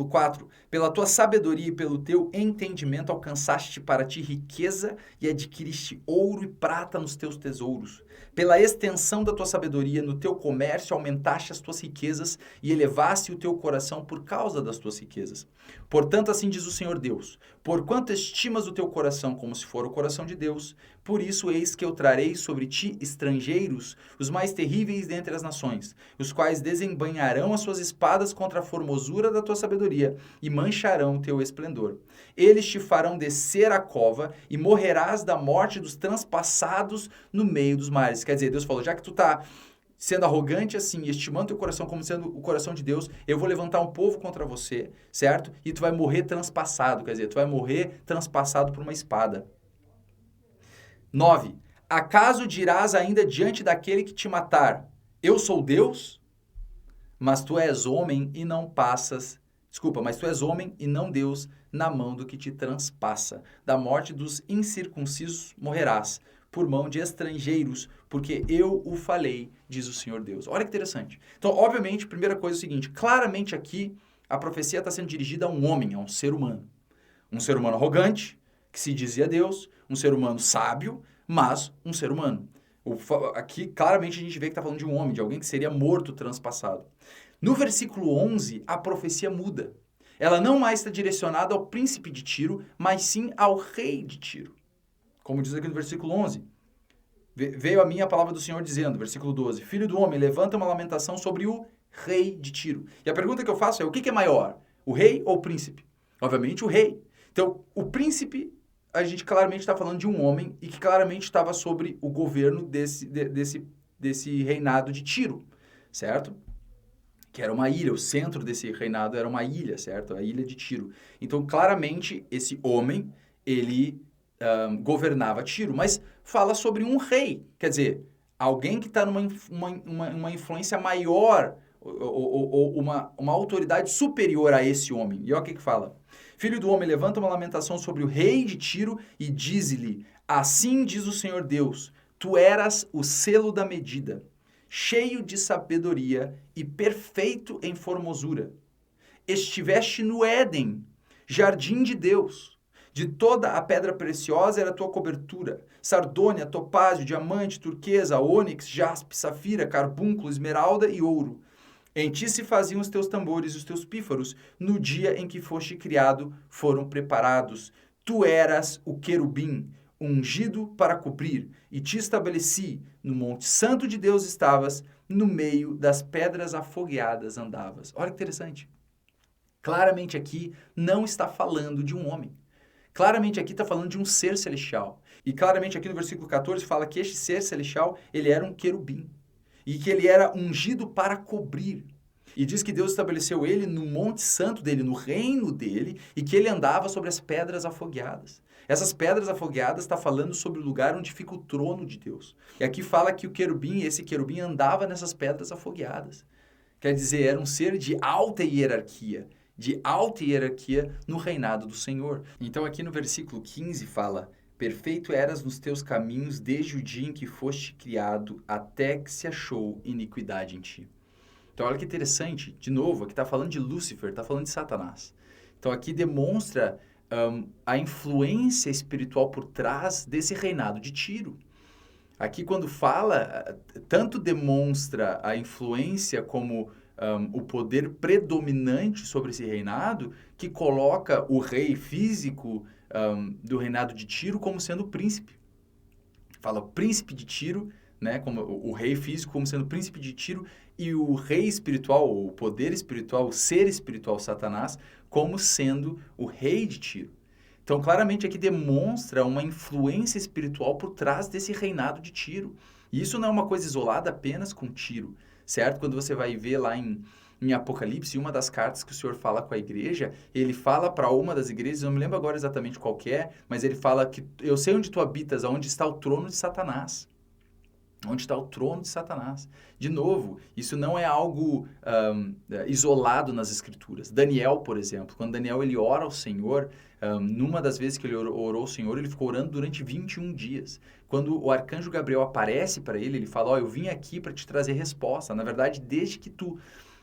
4. Pela tua sabedoria e pelo teu entendimento alcançaste para ti riqueza e adquiriste ouro e prata nos teus tesouros. Pela extensão da tua sabedoria no teu comércio aumentaste as tuas riquezas e elevaste o teu coração por causa das tuas riquezas. Portanto, assim diz o Senhor Deus, porquanto estimas o teu coração como se for o coração de Deus, por isso eis que eu trarei sobre ti estrangeiros, os mais terríveis dentre as nações, os quais desembainharão as suas espadas contra a formosura da tua sabedoria e mancharão o teu esplendor. Eles te farão descer a cova e morrerás da morte dos transpassados no meio dos mares. Quer dizer, Deus falou, já que tu está sendo arrogante assim, estimando teu coração como sendo o coração de Deus, eu vou levantar um povo contra você, certo? E tu vai morrer transpassado, quer dizer, tu vai morrer transpassado por uma espada. 9. Acaso dirás ainda diante daquele que te matar, eu sou Deus? Mas tu és homem e não passas... mas tu és homem e não Deus na mão do que te transpassa. Da morte dos incircuncisos morrerás, por mão de estrangeiros, porque eu o falei, diz o Senhor Deus. Olha que interessante. Então, obviamente, primeira coisa é o seguinte, claramente aqui a profecia está sendo dirigida a um homem, a um ser humano. Um ser humano arrogante, que se dizia Deus, um ser humano sábio, mas um ser humano. Aqui, claramente, a gente vê que está falando de um homem, de alguém que seria morto transpassado. No versículo 11, a profecia muda. Ela não mais está direcionada ao príncipe de Tiro, mas sim ao rei de Tiro. Como diz aqui no versículo 11. Veio a mim a palavra do Senhor dizendo, versículo 12, Filho do homem, levanta uma lamentação sobre o rei de Tiro. E a pergunta que eu faço é, o que é maior? O rei ou o príncipe? Obviamente o rei. Então, o príncipe, a gente claramente está falando de um homem e que claramente estava sobre o governo desse reinado de Tiro, certo? Que era uma ilha, o centro desse reinado era uma ilha, certo? A ilha de Tiro. Então, claramente, esse homem, ele governava Tiro, mas fala sobre um rei, quer dizer, alguém que está numa influência maior, ou uma autoridade superior a esse homem. E olha o que fala. Filho do homem, levanta uma lamentação sobre o rei de Tiro e diz-lhe, assim diz o Senhor Deus, tu eras o selo da medida, cheio de sabedoria e perfeito em formosura. Estiveste no Éden, jardim de Deus. De toda a pedra preciosa era a tua cobertura, sardônia, topázio, diamante, turquesa, ônix, jaspe, safira, carbúnculo, esmeralda e ouro. Em ti se faziam os teus tambores e os teus pífaros, no dia em que foste criado foram preparados. Tu eras o querubim, ungido para cobrir, e te estabeleci, no monte santo de Deus estavas, no meio das pedras afogueadas andavas. Olha que interessante. Claramente aqui não está falando de um homem. Claramente aqui está falando de um ser celestial. E claramente aqui no versículo 14 fala que este ser celestial, ele era um querubim. E que ele era ungido para cobrir. E diz que Deus estabeleceu ele no monte santo dele, no reino dele, e que ele andava sobre as pedras afogueadas. Essas pedras afogueadas está falando sobre o lugar onde fica o trono de Deus. E aqui fala que esse querubim andava nessas pedras afogueadas. Quer dizer, era um ser de alta hierarquia no reinado do Senhor. Então aqui no versículo 15 fala: perfeito eras nos teus caminhos desde o dia em que foste criado, até que se achou iniquidade em ti. Então olha que interessante, de novo, aqui está falando de Lúcifer, está falando de Satanás. Então aqui demonstra a influência espiritual por trás desse reinado de Tiro. Aqui quando fala, tanto demonstra a influência como o poder predominante sobre esse reinado, que coloca o rei físico do reinado de Tiro como sendo o príncipe. Fala o príncipe de Tiro, né, como o rei físico como sendo o príncipe de Tiro, e o rei espiritual, o poder espiritual, o ser espiritual Satanás, como sendo o rei de Tiro. Então, claramente aqui demonstra uma influência espiritual por trás desse reinado de Tiro. E isso não é uma coisa isolada apenas com Tiro, certo? Quando você vai ver lá em Apocalipse, uma das cartas que o Senhor fala com a igreja, ele fala para uma das igrejas, não me lembro agora exatamente qual que é, mas ele fala que eu sei onde tu habitas, onde está o trono de Satanás. Onde está o trono de Satanás. De novo, isso não é algo isolado nas Escrituras. Daniel, por exemplo, quando Daniel ele ora ao Senhor, numa das vezes que ele orou ao Senhor, ele ficou orando durante 21 dias. Quando o arcanjo Gabriel aparece para ele, ele fala, eu vim aqui para te trazer resposta. Na verdade, desde que tu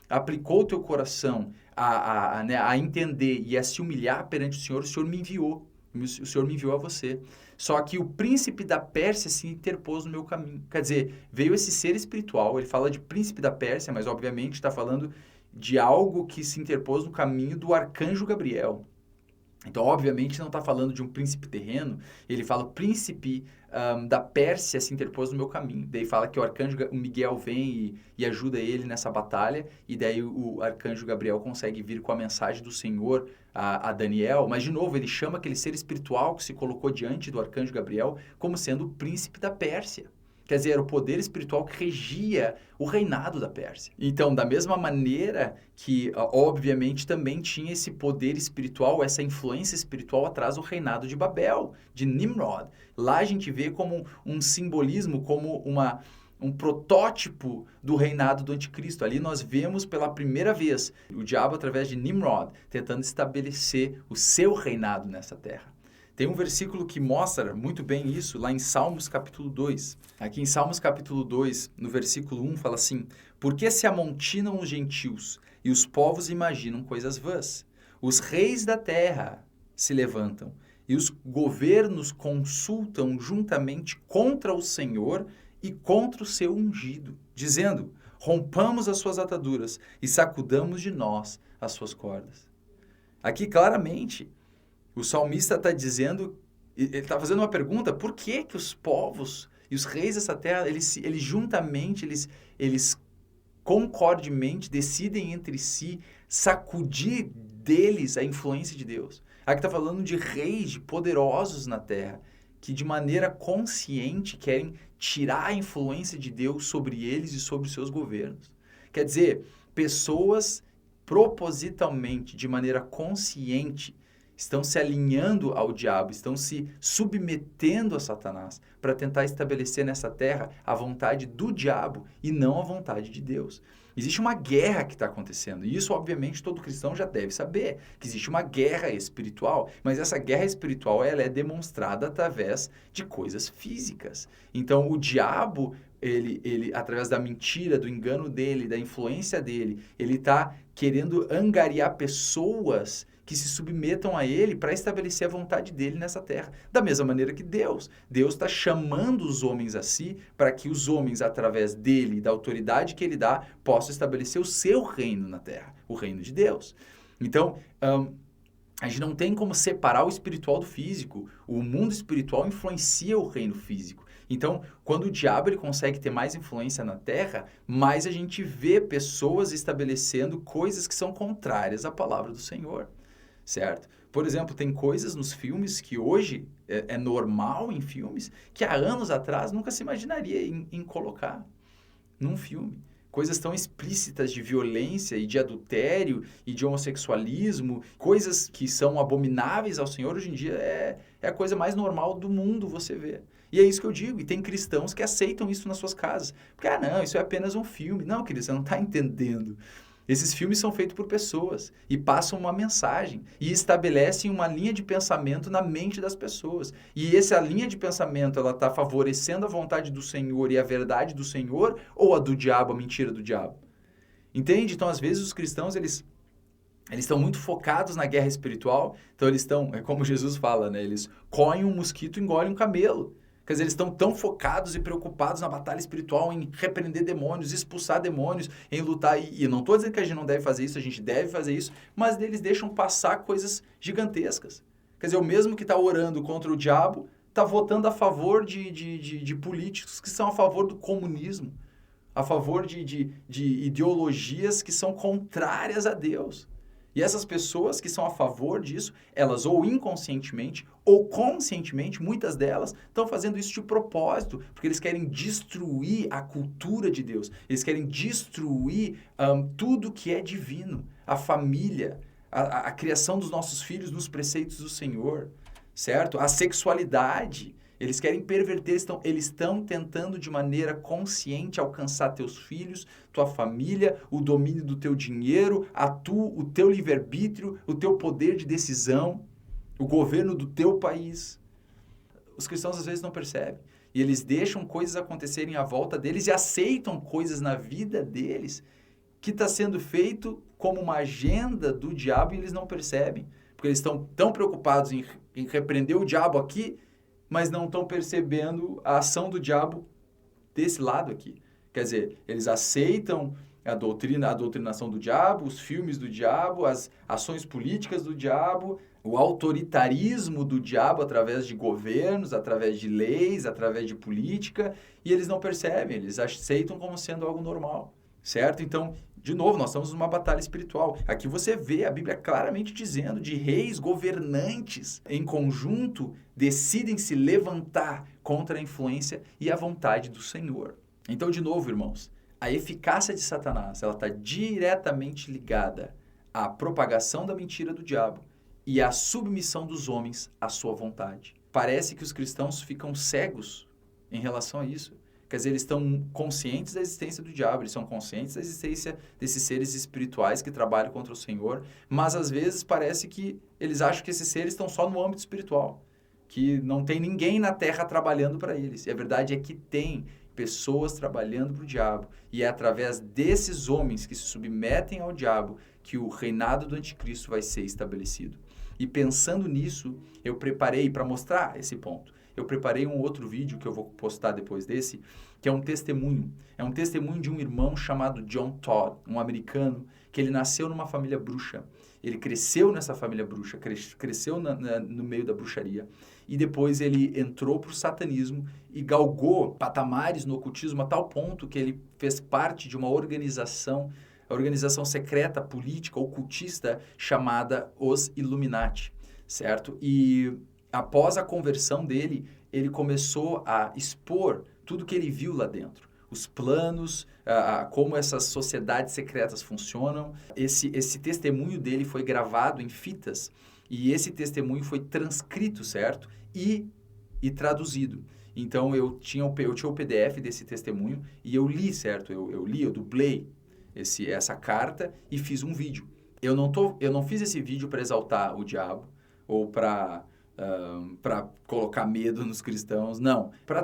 aplicou o teu coração a entender e a se humilhar perante o Senhor me enviou. O Senhor me enviou a você. Só que o príncipe da Pérsia se interpôs no meu caminho. Quer dizer, veio esse ser espiritual, ele fala de príncipe da Pérsia, mas obviamente está falando de algo que se interpôs no caminho do arcanjo Gabriel. Então, obviamente, não está falando de um príncipe terreno, ele fala o príncipe da Pérsia se interpôs no meu caminho. Daí fala que o arcanjo Miguel vem e ajuda ele nessa batalha, e daí o arcanjo Gabriel consegue vir com a mensagem do Senhor a Daniel, mas de novo, ele chama aquele ser espiritual que se colocou diante do arcanjo Gabriel como sendo o príncipe da Pérsia. Quer dizer, era o poder espiritual que regia o reinado da Pérsia. Então, da mesma maneira que, obviamente, também tinha esse poder espiritual, essa influência espiritual atrás do reinado de Babel, de Nimrod. Lá a gente vê como um simbolismo, como um protótipo do reinado do anticristo. Ali nós vemos pela primeira vez o diabo, através de Nimrod, tentando estabelecer o seu reinado nessa terra. Tem um versículo que mostra muito bem isso, lá em Salmos capítulo 2. Aqui em Salmos capítulo 2, no versículo 1, fala assim: por que se amontinam os gentios e os povos imaginam coisas vãs? Os reis da terra se levantam e os governos consultam juntamente contra o Senhor e contra o seu ungido, dizendo, rompamos as suas ataduras e sacudamos de nós as suas cordas. Aqui claramente, o salmista está dizendo, ele está fazendo uma pergunta, por que que os povos e os reis dessa terra, eles juntamente, eles concordemente decidem entre si sacudir deles a influência de Deus? Aqui está falando de reis, de poderosos na terra, que de maneira consciente querem tirar a influência de Deus sobre eles e sobre os seus governos. Quer dizer, pessoas propositalmente, de maneira consciente, estão se alinhando ao diabo, estão se submetendo a Satanás para tentar estabelecer nessa terra a vontade do diabo e não a vontade de Deus. Existe uma guerra que está acontecendo, e isso, obviamente, todo cristão já deve saber, que existe uma guerra espiritual, mas essa guerra espiritual ela é demonstrada através de coisas físicas. Então, o diabo, ele através da mentira, do engano dele, da influência dele, ele está querendo angariar pessoas que se submetam a ele para estabelecer a vontade dele nessa terra. Da mesma maneira que Deus está chamando os homens a si para que os homens, através dele, da autoridade que ele dá, possam estabelecer o seu reino na terra, o reino de Deus. Então, a gente não tem como separar o espiritual do físico. O mundo espiritual influencia o reino físico. Então, quando o diabo ele consegue ter mais influência na terra, mais a gente vê pessoas estabelecendo coisas que são contrárias à palavra do Senhor. Certo? Por exemplo, tem coisas nos filmes que hoje é normal em filmes que há anos atrás nunca se imaginaria em colocar num filme. coisas tão explícitas de violência e de adultério e de homossexualismo, coisas que são abomináveis ao Senhor, hoje em dia é a coisa mais normal do mundo você vê. E é isso que eu digo, e tem cristãos que aceitam isso nas suas casas. Porque, não, isso é apenas um filme. Não, querido, você não está entendendo. Esses filmes são feitos por pessoas e passam uma mensagem e estabelecem uma linha de pensamento na mente das pessoas. E essa linha de pensamento, ela está favorecendo a vontade do Senhor e a verdade do Senhor ou a do diabo, a mentira do diabo? Entende? Então, às vezes, os cristãos, eles estão muito focados na guerra espiritual. Então, eles estão, é como Jesus fala, né? Eles coem um mosquito e engolem um camelo. Quer dizer, eles estão tão focados e preocupados na batalha espiritual, em repreender demônios, expulsar demônios, em lutar. E eu não estou dizendo que a gente não deve fazer isso, a gente deve fazer isso, mas eles deixam passar coisas gigantescas. Quer dizer, o mesmo que está orando contra o diabo, está votando a favor de políticos que são a favor do comunismo, a favor de ideologias que são contrárias a Deus. E essas pessoas que são a favor disso, elas ou inconscientemente ou conscientemente, muitas delas, estão fazendo isso de propósito, porque eles querem destruir a cultura de Deus, eles querem destruir tudo que é divino, a família, a criação dos nossos filhos nos preceitos do Senhor, certo? A sexualidade. Eles querem perverter, eles estão tentando de maneira consciente alcançar teus filhos, tua família, o domínio do teu dinheiro, o teu livre-arbítrio, o teu poder de decisão, o governo do teu país. Os cristãos às vezes não percebem. E eles deixam coisas acontecerem à volta deles e aceitam coisas na vida deles que está sendo feito como uma agenda do diabo e eles não percebem. Porque eles estão tão preocupados em repreender o diabo aqui, mas não estão percebendo a ação do diabo desse lado aqui. Quer dizer, eles aceitam a doutrinação do diabo, os filmes do diabo, as ações políticas do diabo, o autoritarismo do diabo através de governos, através de leis, através de política, e eles não percebem, eles aceitam como sendo algo normal, certo? Então, de novo, nós estamos numa batalha espiritual. Aqui você vê a Bíblia claramente dizendo de reis governantes em conjunto decidem se levantar contra a influência e a vontade do Senhor. Então, de novo, irmãos, a eficácia de Satanás, ela está diretamente ligada à propagação da mentira do diabo e à submissão dos homens à sua vontade. Parece que os cristãos ficam cegos em relação a isso. Quer dizer, eles estão conscientes da existência do diabo, eles são conscientes da existência desses seres espirituais que trabalham contra o Senhor, mas às vezes parece que eles acham que esses seres estão só no âmbito espiritual, que não tem ninguém na terra trabalhando para eles. E a verdade é que tem pessoas trabalhando para o diabo, e é através desses homens que se submetem ao diabo que o reinado do anticristo vai ser estabelecido. E pensando nisso, eu preparei para mostrar esse ponto. Eu preparei um outro vídeo que eu vou postar depois desse, que é um testemunho. É um testemunho de um irmão chamado John Todd, um americano, que ele nasceu numa família bruxa. Ele cresceu nessa família bruxa, cresceu no meio da bruxaria. E depois ele entrou para o satanismo e galgou patamares no ocultismo a tal ponto que ele fez parte de uma organização secreta, política, ocultista, chamada Os Illuminati, certo? E após a conversão dele, ele começou a expor tudo que ele viu lá dentro. Os planos, como essas sociedades secretas funcionam. Esse testemunho dele foi gravado em fitas e esse testemunho foi transcrito, certo? E traduzido. Então, eu tinha o PDF desse testemunho e eu li, certo? Eu dublei essa carta e fiz um vídeo. Eu não fiz esse vídeo para exaltar o diabo ou para colocar medo nos cristãos, não. Para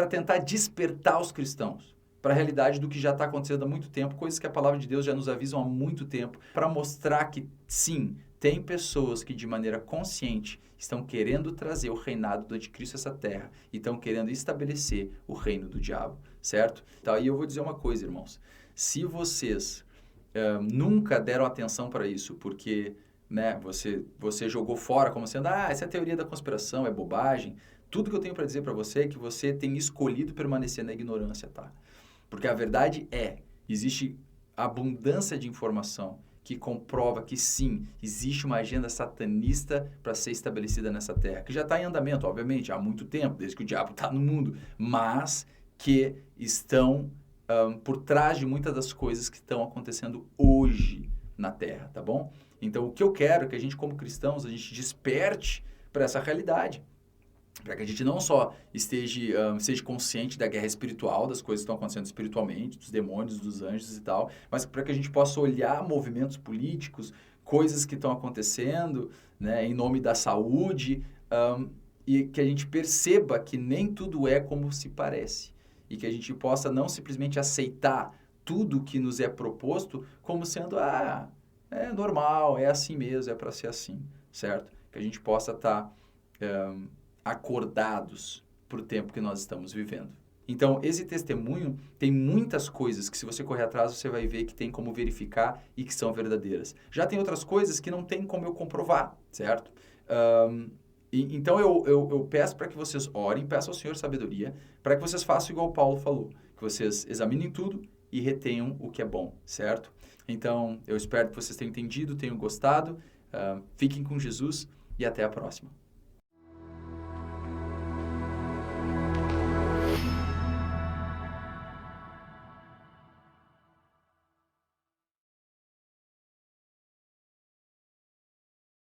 tentar despertar os cristãos para a realidade do que já está acontecendo há muito tempo, coisas que a palavra de Deus já nos avisam há muito tempo, para mostrar que, sim, tem pessoas que de maneira consciente estão querendo trazer o reinado do anticristo a essa terra e estão querendo estabelecer o reino do diabo, certo? Então, e eu vou dizer uma coisa, irmãos. Se vocês nunca deram atenção para isso, porque você jogou fora como sendo, essa é a teoria da conspiração, é bobagem. Tudo que eu tenho para dizer para você é que você tem escolhido permanecer na ignorância, tá? Porque a verdade existe abundância de informação que comprova que sim, existe uma agenda satanista para ser estabelecida nessa terra, que já está em andamento, obviamente, há muito tempo, desde que o diabo está no mundo, mas que estão por trás de muitas das coisas que estão acontecendo hoje na Terra, tá bom? Então, o que eu quero é que a gente, como cristãos, a gente desperte para essa realidade. Para que a gente não só seja consciente da guerra espiritual, das coisas que estão acontecendo espiritualmente, dos demônios, dos anjos e tal, mas para que a gente possa olhar movimentos políticos, coisas que estão acontecendo, né, em nome da saúde, e que a gente perceba que nem tudo é como se parece. E que a gente possa não simplesmente aceitar tudo que nos é proposto como sendo, é normal, é assim mesmo, é para ser assim, certo? Que a gente possa estar acordados para o tempo que nós estamos vivendo. Então, esse testemunho tem muitas coisas que, se você correr atrás, você vai ver que tem como verificar e que são verdadeiras. Já tem outras coisas que não tem como eu comprovar, certo? Então, eu peço para que vocês orem, peço ao Senhor sabedoria, para que vocês façam igual o Paulo falou, que vocês examinem tudo e retenham o que é bom, certo? Então, eu espero que vocês tenham entendido, tenham gostado, fiquem com Jesus e até a próxima.